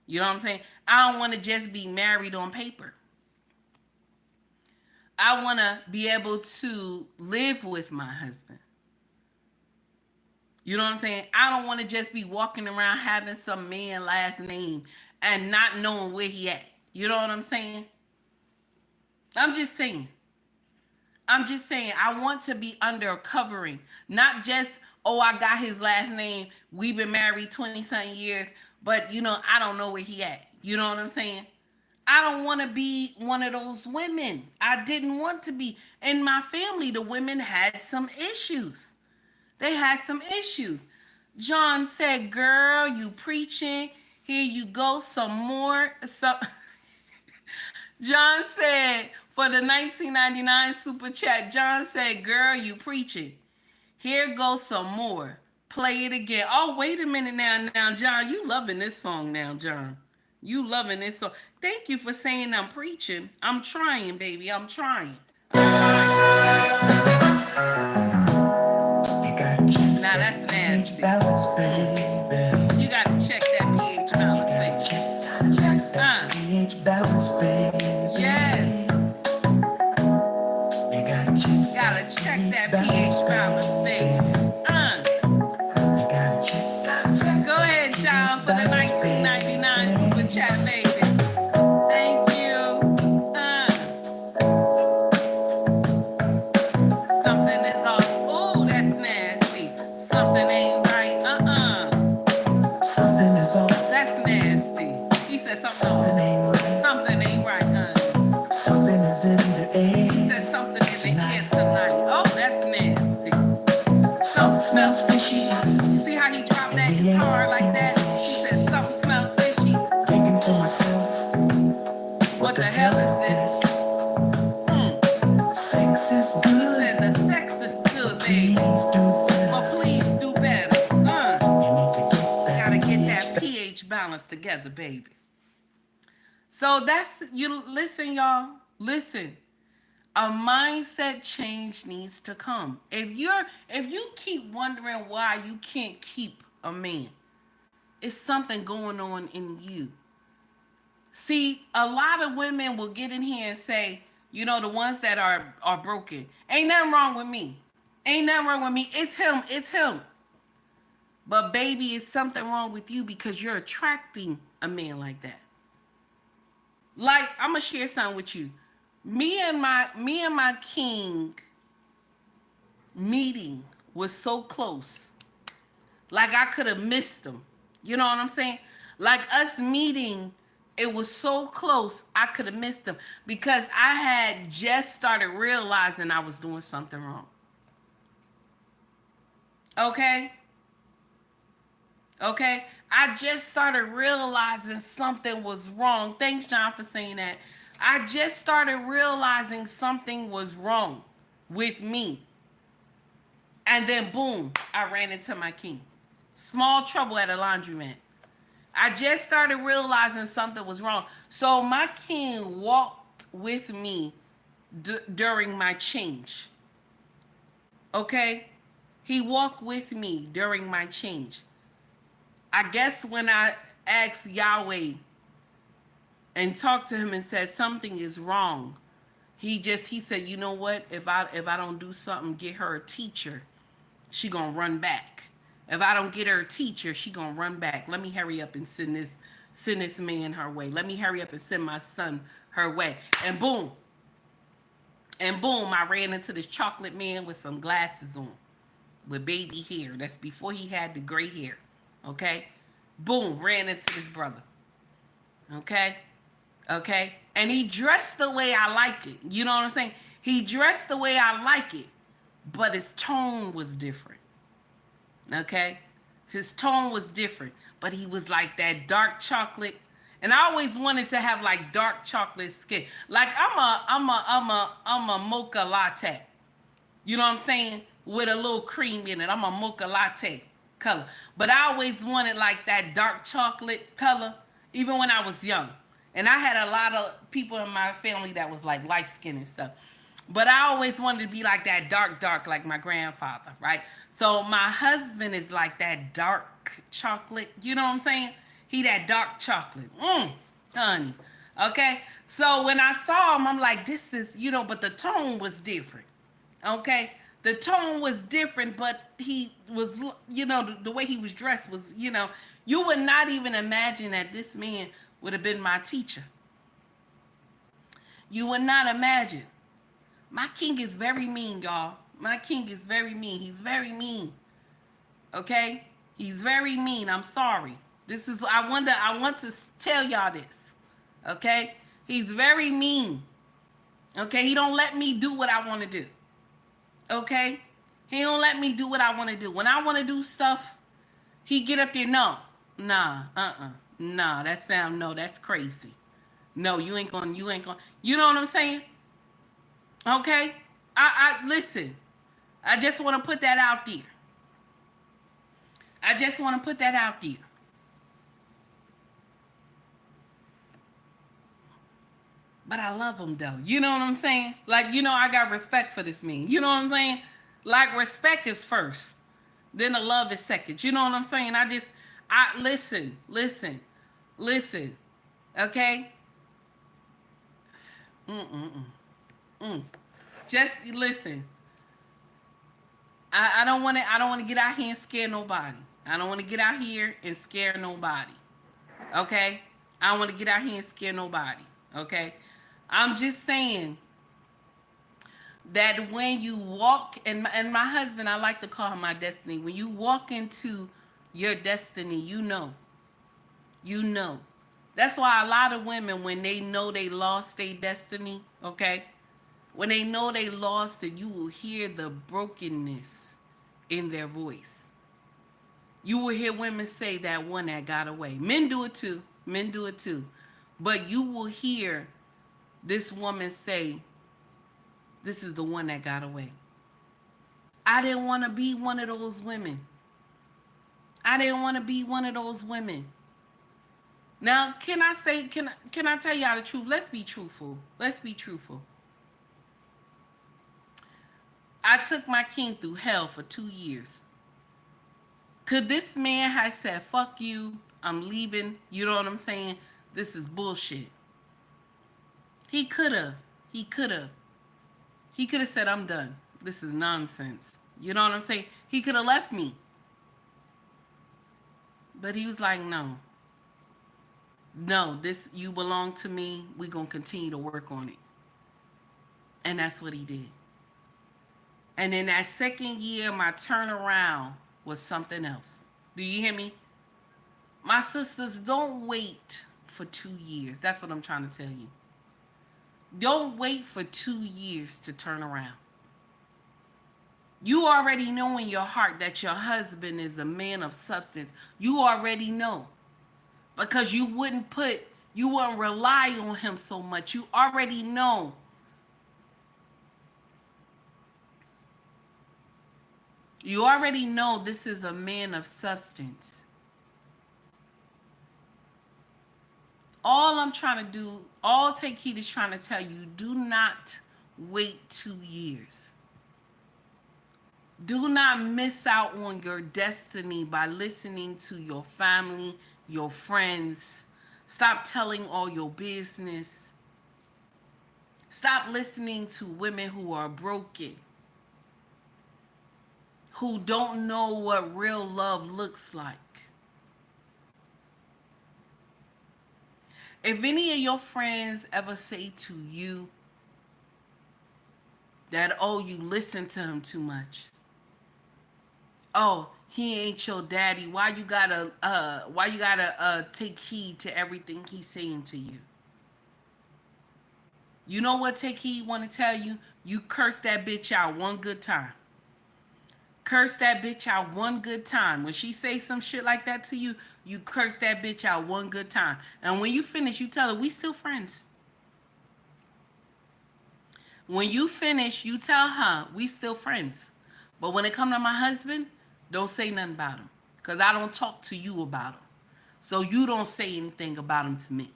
You know what I'm saying? I don't want to just be married on paper. I want to be able to live with my husband. You know what I'm saying? I don't want to just be walking around having some man last name and not knowing where he at. You know what I'm saying? I'm just saying, I want to be under a covering. Not just, oh, I got his last name. We've been married 20-something years, but, you know, I don't know where he at. You know what I'm saying? I don't want to be one of those women. I didn't want to be. In my family, the women had some issues. They had some issues. John said, girl, you preaching. Here you go, some more. John said, for the 1999 super chat. John said, girl, you preaching. Here goes some more. Play it again. Oh, wait a minute now. Now, John, you loving this song now, John. You loving this song. Thank you for saying I'm preaching. I'm trying, baby. I'm trying. Now that's nasty. You gotta check that pH balance, baby. pH balance, baby. Yes. Gotta check that pH balance, baby. Go ahead, child, for the 1999 super chat, baby. Thank you. Something is off. Ooh, that's nasty. Something ain't right. Something is off. That's nasty. He said something ain't right. Something ain't right, something is in the air. He said something in the air tonight. Oh, that's nasty. Something smells fishy. You see how he dropped that guitar like that? He said something smells fishy. Thinking to myself, what the hell is this? Sex is good. He said the sex is good, baby. Please do better. But please do better. You need to gotta get that pH balance together, baby. So that's, you listen, y'all. Listen. A mindset change needs to come. If you keep wondering why you can't keep a man, it's something going on in you. See, a lot of women will get in here and say, you know, the ones that are broken, ain't nothing wrong with me. Ain't nothing wrong with me. It's him. It's him. But baby, it's something wrong with you because you're attracting a man like that. Like, I'm gonna share something with you. Me and my king meeting was so close. Like I could have missed him. You know what I'm saying? Like us meeting, it was so close I could have missed him because I had just started realizing I was doing something wrong. Okay? Okay? I just started realizing something was wrong. Thanks, John, for saying that. I just started realizing something was wrong with me. And then, boom, I ran into my king. Small trouble at a laundromat. I just started realizing something was wrong. So my king walked with me during my change. Okay? He walked with me during my change. I guess when I asked Yahweh and talked to him and said something is wrong, he said, you know what? If I don't do something, get her a teacher, she gonna run back. If I don't get her a teacher, she gonna run back. Let me hurry up and send this man her way. Let me hurry up and send my son her way. And boom, I ran into this chocolate man with some glasses on, with baby hair. That's before he had the gray hair. Okay? Boom, ran into this brother. Okay? Okay? And he dressed the way I like it. You know what I'm saying? He dressed the way I like it, but his tone was different. Okay? His tone was different, but he was like that dark chocolate. And I always wanted to have like dark chocolate skin. Like I'm a mocha latte. You know what I'm saying? With a little cream in it. I'm a mocha latte color. But I always wanted like that dark chocolate color, even when I was young. And I had a lot of people in my family that was like light skin and stuff. But I always wanted to be like that dark, like my grandfather, right? So my husband is like that dark chocolate. You know what I'm saying? He that dark chocolate. Honey. Okay? So when I saw him, I'm like, this is, but the tone was different. Okay? The tone was different, but he was, the way he was dressed was, you would not even imagine that this man would have been my teacher. You would not imagine. My king is very mean, y'all. My king is very mean. He's very mean. Okay? He's very mean. I'm sorry. I want to tell y'all this. Okay? He's very mean. Okay? He don't let me do what I want to do. Okay? He don't let me do what I want to do. When I want to do stuff, he get up there, no. Nah, Nah, that's crazy. No, you ain't gonna. You know what I'm saying? Okay? I listen. I just want to put that out there. I just want to put that out there. But I love him though. You know what I'm saying? Like, you know, I got respect for this man. You know what I'm saying? Like, respect is first. Then the love is second. You know what I'm saying? I listen. Okay? Just listen. I don't want to get out here and scare nobody. I don't want to get out here and scare nobody. Okay? I don't want to get out here and scare nobody. Okay? I'm just saying that when you walk, and my husband, I like to call him my destiny. When you walk into your destiny, you know. You know. That's why a lot of women, when they know they lost their destiny, okay? When they know they lost it, you will hear the brokenness in their voice. You will hear women say that one that got away. Men do it too. Men do it too. But you will hear this woman say, this is the one that got away. I didn't want to be one of those women. I didn't want to be one of those women. Now, can I tell y'all the truth? Let's be truthful. Let's be truthful. I took my king through hell for 2 years. Could this man have said, fuck you, I'm leaving, you know what I'm saying? This is bullshit. He could have. He could have. He could have said, I'm done. This is nonsense. You know what I'm saying? He could have left me. But he was like, no. No, this, you belong to me. We're going to continue to work on it. And that's what he did. And in that second year, my turnaround was something else. Do you hear me? My sisters, don't wait for 2 years. That's what I'm trying to tell you. Don't wait for 2 years to turn around. You already know in your heart that your husband is a man of substance. You already know. Because you wouldn't rely on him so much. You already know. You already know this is a man of substance. All I'm trying to do, all Take Heed is trying to tell you, do not wait 2 years. Do not miss out on your destiny by listening to your family, your friends. Stop telling all your business. Stop listening to women who are broken, who don't know what real love looks like. If any of your friends ever say to you that, oh, you listen to him too much. Oh, he ain't your daddy. Why you gotta take heed to everything he's saying to you? You know what Take Heed want to tell you? You curse that bitch out one good time. Curse that bitch out one good time. When she say some shit like that to you, you curse that bitch out one good time. And when you finish, you tell her, we still friends. When you finish, you tell her, we still friends. But when it come to my husband, don't say nothing about him. Because I don't talk to you about him. So you don't say anything about him to me.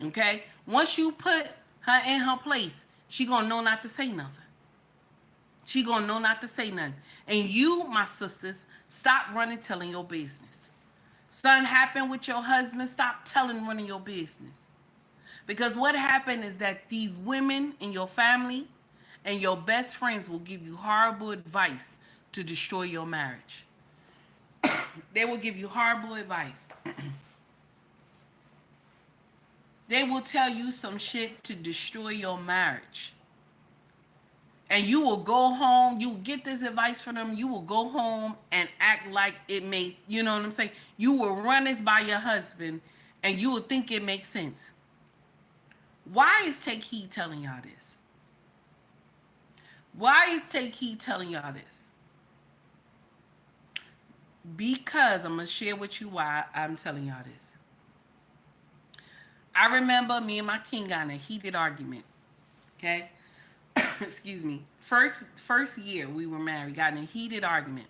Okay? Once you put her in her place, she gonna know not to say nothing. She gonna know not to say nothing. And you, my sisters, stop running telling your business. Something happened with your husband, stop running your business. Because what happened is that these women in your family and your best friends will give you horrible advice to destroy your marriage. They will give you horrible advice. They will tell you some shit to destroy your marriage. And you will go home, you will get this advice from them, you will go home and act like it makes, you know what I'm saying? You will run this by your husband and you will think it makes sense. Why is Take Heed telling y'all this? Why is Take Heed telling y'all this? Because I'm going to share with you why I'm telling y'all this. I remember me and my king got in a heated argument, okay? excuse me, first year we were married, got in a heated argument.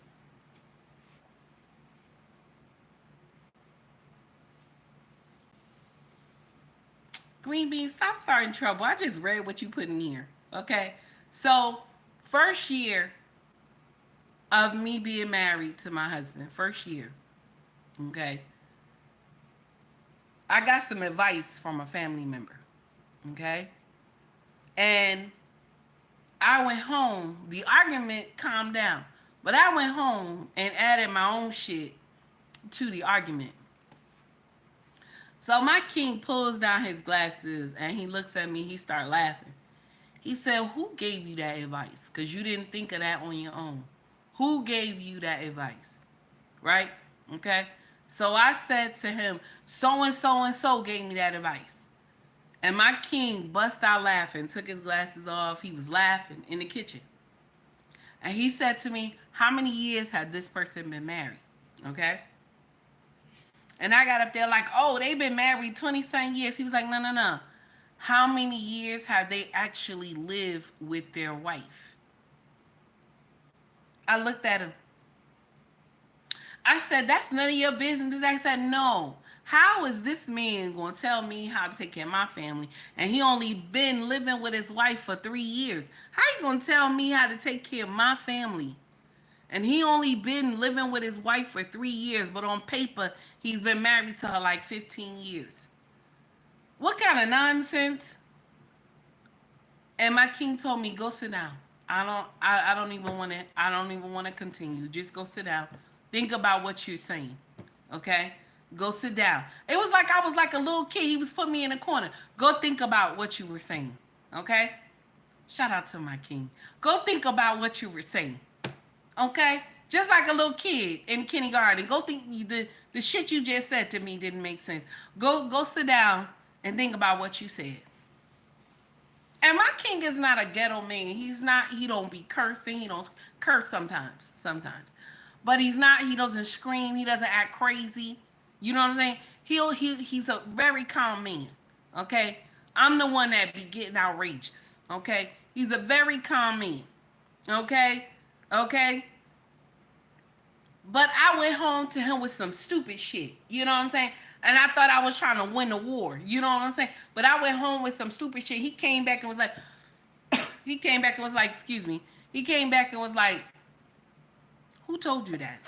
Green bean, stop starting trouble. I just read what you put in here. Okay. So, first year of me being married to my husband, first year. Okay. I got some advice from a family member. Okay. And I went home. The argument calmed down. But I went home and added my own shit to the argument. So my king pulls down his glasses and he looks at me. He started laughing. He said, who gave you that advice? Because you didn't think of that on your own. Who gave you that advice? Right? Okay. So I said to him, so and so and so gave me that advice. And my king bust out laughing, took his glasses off. He was laughing in the kitchen. And he said to me, how many years had this person been married? Okay. And I got up there like, oh, they've been married 20-some years. He was like, no. How many years have they actually lived with their wife? I looked at him. I said, that's none of your business. I said, no. How is this man going to tell me how to take care of my family? And he only been living with his wife for 3 years. How you going to tell me how to take care of my family? And he only been living with his wife for 3 years, but on paper, he's been married to her like 15 years. What kind of nonsense? And my king told me, go sit down. I don't even want to continue. Just go sit down. Think about what you're saying. Okay? Go sit down. It was like I was like a little kid. He was putting me in a corner. Go think about what you were saying. Okay? Shout out to my king. Go think about what you were saying. Okay? Just like a little kid in kindergarten. Go think the shit you just said to me didn't make sense. Go sit down and think about what you said. And my king is not a ghetto man. He don't be cursing. He don't curse sometimes. But he doesn't scream. He doesn't act crazy. You know what I'm saying? He's a very calm man. Okay? I'm the one that be getting outrageous. Okay? He's a very calm man. Okay? Okay? But I went home to him with some stupid shit. You know what I'm saying? And I thought I was trying to win the war. You know what I'm saying? But I went home with some stupid shit. He came back and was like, excuse me. He came back and was like, who told you that?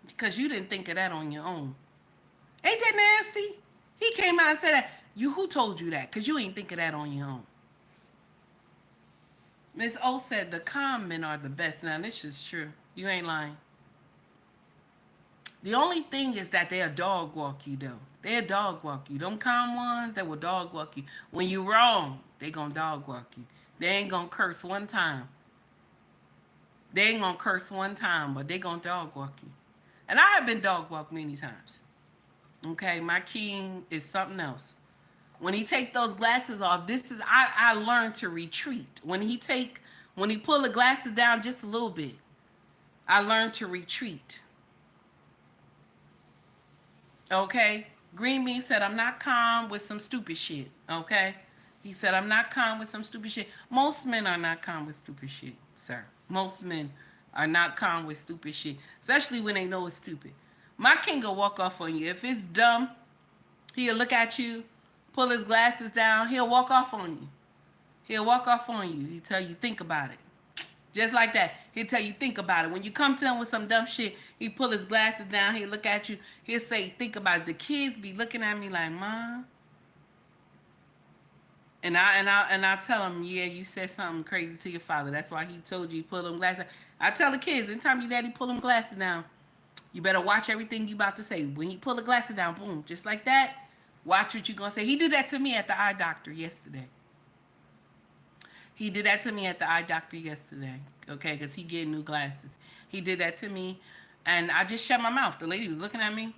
Because you didn't think of that on your own. Ain't that nasty? He came out and said that. Who told you that? Because you ain't think of that on your own. Miss O said the calm men are the best. Now, this is true. You ain't lying. The only thing is that they'll dog walk you, though. They'll dog walk you. Them calm ones, they will dog walk you. When you wrong, they gonna dog walk you. They ain't gonna curse one time. They ain't gonna curse one time, but they gonna dog walk you. And I have been dog walked many times. Okay, my king is something else. When he take those glasses off, I learned to retreat. When he pull the glasses down just a little bit, I learned to retreat. Okay? Green Bean said, I'm not calm with some stupid shit. Okay? He said, I'm not calm with some stupid shit. Most men are not calm with stupid shit, sir. Most men are not calm with stupid shit, especially when they know it's stupid. My king will walk off on you. If it's dumb, he'll look at you, pull his glasses down, he'll walk off on you. He'll walk off on you. He'll tell you, think about it. Just like that. He'll tell you, think about it. When you come to him with some dumb shit, he pull his glasses down, he'll look at you, he'll say, think about it. The kids be looking at me like, Mom. And I tell him, yeah, you said something crazy to your father. That's why he told you pull them glasses. I tell the kids, anytime your daddy pull them glasses down, you better watch everything you about to say. When he pull the glasses down, boom, just like that, watch what you're going to say. He did that to me at the eye doctor yesterday. He did that to me at the eye doctor yesterday, okay, because he getting new glasses. He did that to me, and I just shut my mouth. The lady was looking at me,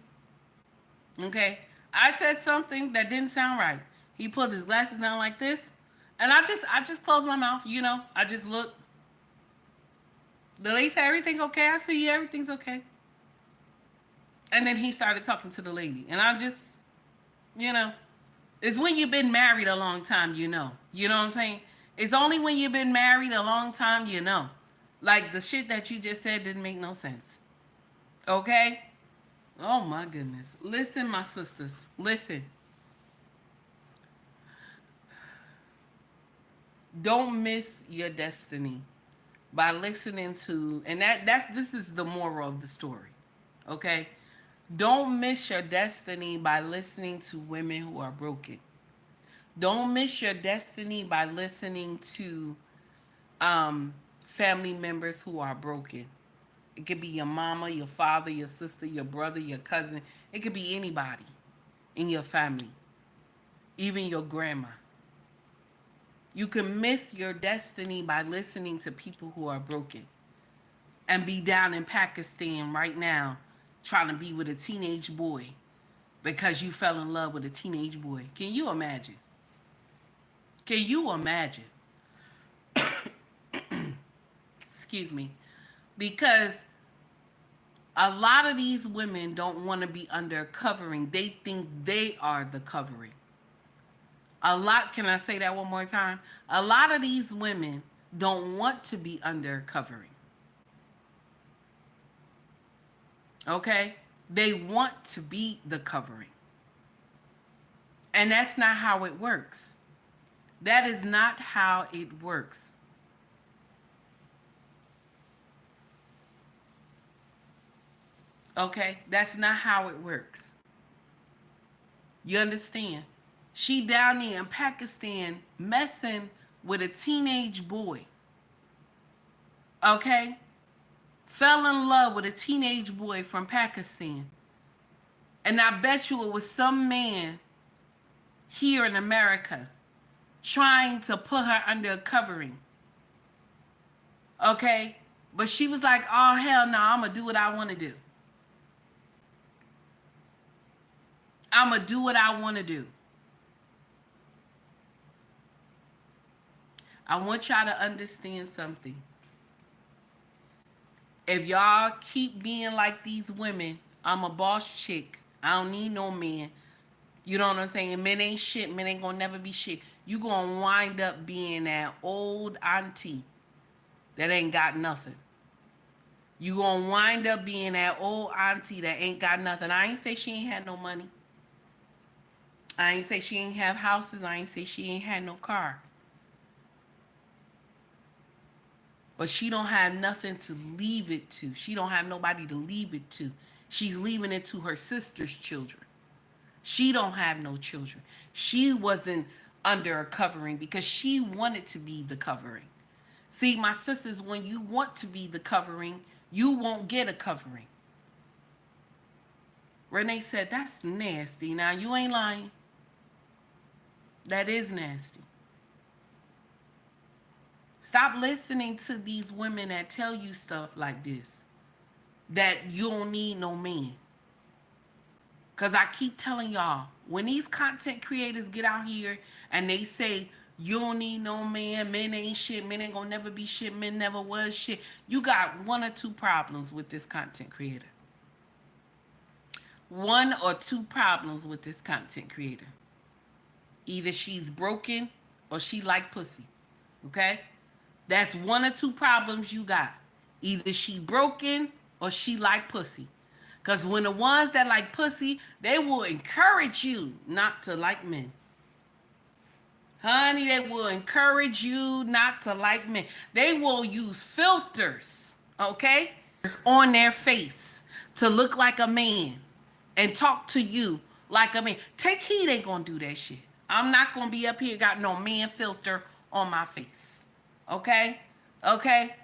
okay. I said something that didn't sound right. He pulled his glasses down like this, and I just closed my mouth, you know. I just looked. The lady said, everything okay? I see you, everything's okay. And then he started talking to the lady, and I just, you know, it's when you've been married a long time, you know. You know what I'm saying? It's only when you've been married a long time you know. Like the shit that you just said didn't make no sense. Okay? Oh my goodness. Listen, my sisters. Listen. Don't miss your destiny by listening to, and this is the moral of the story. Okay? Don't miss your destiny by listening to women who are broken. Don't miss your destiny by listening to family members who are broken. It could be your mama, your father, your sister, your brother, your cousin. It could be anybody in your family, even your grandma. You can miss your destiny by listening to people who are broken and be down in Pakistan right now trying to be with a teenage boy because you fell in love with a teenage boy. Can you imagine? Can you imagine? Excuse me. Because a lot of these women don't want to be under covering. They think they are the covering. Can I say that one more time? A lot of these women don't want to be under covering. Okay? They want to be the covering. And that's not how it works. That is not how it works. Okay? That's not how it works. You understand? She down there in Pakistan messing with a teenage boy. Okay? Fell in love with a teenage boy from Pakistan. And I bet you it was some man here in America trying to put her under a covering. Okay? But she was like, oh, hell no, I'm going to do what I want to do. I'm going to do what I want to do. I want y'all to understand something. If y'all keep being like these women, I'm a boss chick. I don't need no man. You know what I'm saying? Men ain't shit. Men ain't gonna never be shit. You gonna wind up being that old auntie that ain't got nothing. You gonna wind up being that old auntie that ain't got nothing. I ain't say she ain't had no money. I ain't say she ain't have houses. I ain't say she ain't had no car. But she don't have nothing to leave it to. She don't have nobody to leave it to. She's leaving it to her sister's children. She don't have no children. She wasn't under a covering because she wanted to be the covering. See, my sisters, when you want to be the covering, you won't get a covering. Renee said, that's nasty. Now, you ain't lying. That is nasty. Stop listening to these women that tell you stuff like this, that you don't need no man. Because I keep telling y'all, when these content creators get out here and they say, you don't need no man, men ain't shit, men ain't gonna never be shit, men never was shit, you got one or two problems with this content creator. One or two problems with this content creator. Either she's broken or she like pussy, okay? That's one or two problems you got. Either she broken or she like pussy. Because when the ones that like pussy, they will encourage you not to like men. Honey, they will encourage you not to like men. They will use filters, okay? It's on their face to look like a man and talk to you like a man. Take heed, ain't gonna do that shit. I'm not gonna be up here got no man filter on my face. Okay? Okay?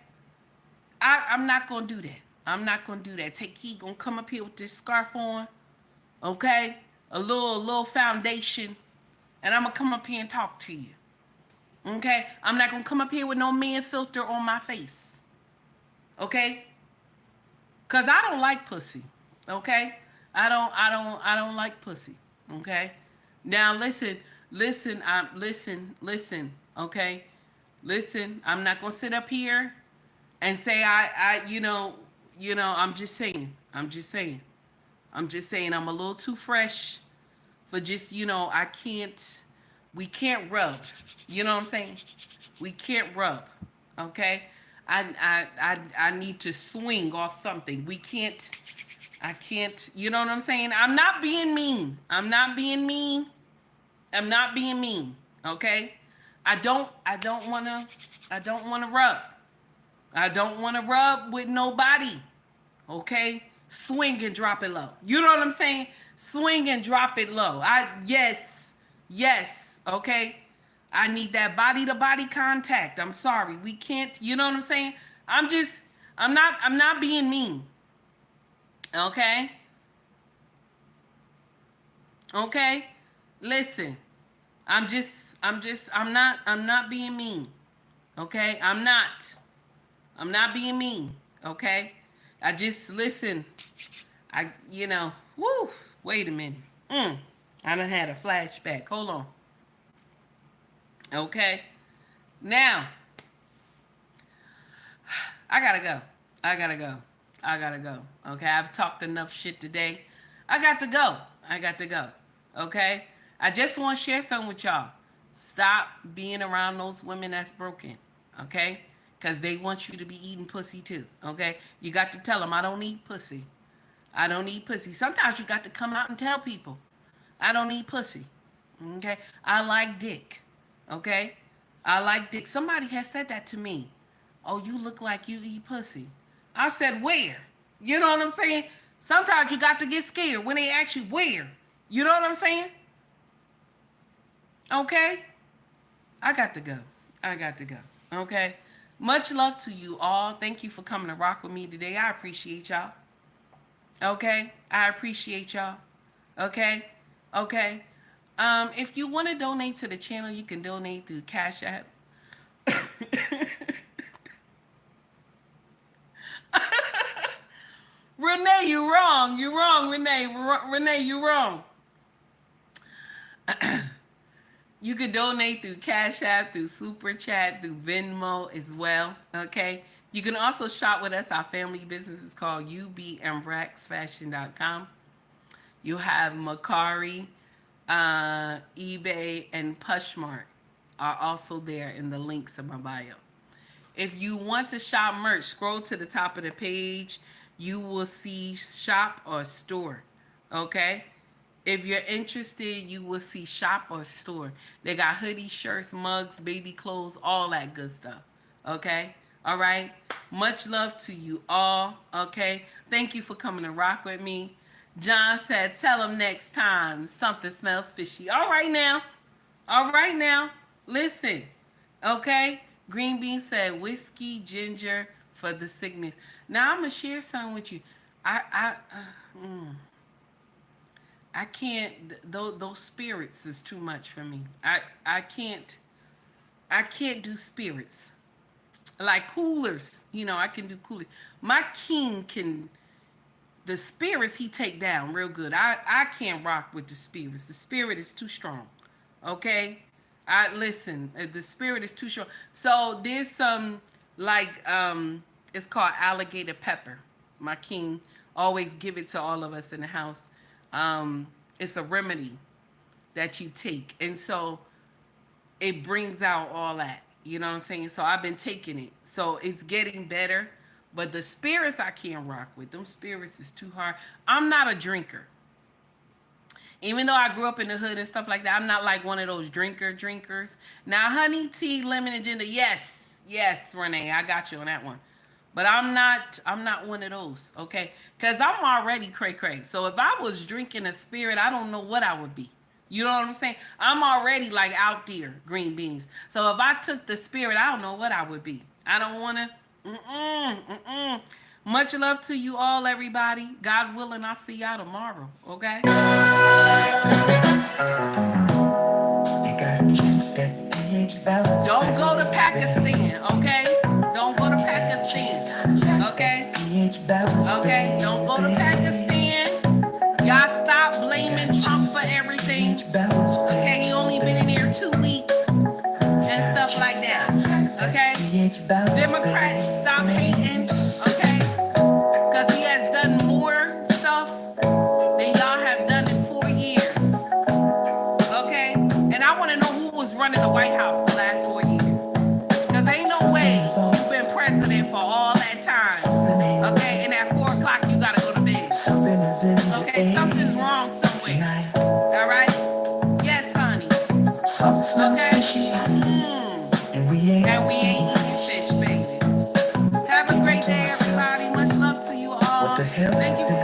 I'm not gonna do that. I'm not gonna do that. Take heed, gonna come up here with this scarf on. Okay? A little foundation. And I'm gonna come up here and talk to you. Okay? I'm not gonna come up here with no man filter on my face. Okay? Cause I don't like pussy. Okay? I don't like pussy. Okay? Now listen, okay? Listen, I'm not gonna sit up here and say I'm just saying I'm a little too fresh for just, I can't We can't rub. You know what I'm saying? We can't rub. Okay? I need to swing off something. We can't. I can't. You know what I'm saying? I'm not being mean. I'm not being mean. I'm not being mean. Okay? I don't wanna rub. I don't wanna rub with nobody. Okay? Swing and drop it low. You know what I'm saying? Swing and drop it low. Yes, okay? I need that body to body contact. I'm sorry. We can't, you know what I'm saying? I'm not being mean. Okay? Okay? Listen. I'm not being mean. Okay? I'm not being mean. Okay? I just, listen. Woo, wait a minute. I done had a flashback. Hold on. Okay? Now, I gotta go. Okay? I've talked enough shit today. I got to go. Okay? I just want to share something with y'all. Stop being around those women that's broken. Okay? Because they want you to be eating pussy too. Okay? You got to tell them, I don't eat pussy. I don't eat pussy. Sometimes you got to come out and tell people, I don't eat pussy. Okay? I like dick. Okay? I like dick. Somebody has said that to me. Oh, you look like you eat pussy. I said, where? You know what I'm saying? Sometimes you got to get scared when they ask you where. You know what I'm saying? Okay? I got to go. Okay? Much love to you all. Thank you for coming to rock with me today. I appreciate y'all. Okay? I appreciate y'all. Okay? Okay? If you want to donate to the channel, you can donate through Cash App. Renee, you wrong. You wrong, Renee. Renee, you wrong. You can donate through Cash App, through Super Chat, through Venmo as well. Okay? You can also shop with us. Our family business is called ubmraxfashion.com. You have Mercari, eBay, and POSHMARK are also there in the links in my bio. If you want to shop merch, scroll to the top of the page. You will see shop or store. Okay? If you're interested, you will see shop or store. They got hoodies, shirts, mugs, baby clothes, all that good stuff. Okay? All right? Much love to you all. Okay? Thank you for coming to rock with me. John said, tell him next time something smells fishy. All right now. All right now. Listen. Okay? Green Bean said, whiskey, ginger for the sickness. Now, I'm going to share something with you. I can't, those spirits is too much for me. I can't do spirits. Like coolers, I can do coolers. My king can, the spirits he take down real good. I can't rock with the spirits. The spirit is too strong. Okay? Listen, the spirit is too strong. So there's some, it's called alligator pepper. My king always give it to all of us in the house. It's a remedy that you take. And so it brings out all that. You know what I'm saying? So I've been taking it. So it's getting better. But the spirits I can't rock with. Them spirits is too hard. I'm not a drinker. Even though I grew up in the hood and stuff like that, I'm not like one of those drinkers. Now, honey, tea, lemon, and ginger, yes, Renee, I got you on that one. But I'm not one of those, okay? Because I'm already cray-cray. So if I was drinking a spirit, I don't know what I would be. You know what I'm saying? I'm already like out there, green beans. So if I took the spirit, I don't know what I would be. I don't want to, Much love to you all, everybody. God willing, I'll see y'all tomorrow, okay? Don't go to Pakistan, okay? Don't go to Pakistan, okay? Okay, don't go to Pakistan. Y'all stop blaming Trump for everything. Okay, he only been in here 2 weeks and stuff like that. Okay? Democrats, stop hating, okay? Because he has done more stuff than y'all have done in 4 years. Okay? And I want to know who Okay? And we ain't eating fish, baby. Have a great day, everybody. Much love to you all. Thank you for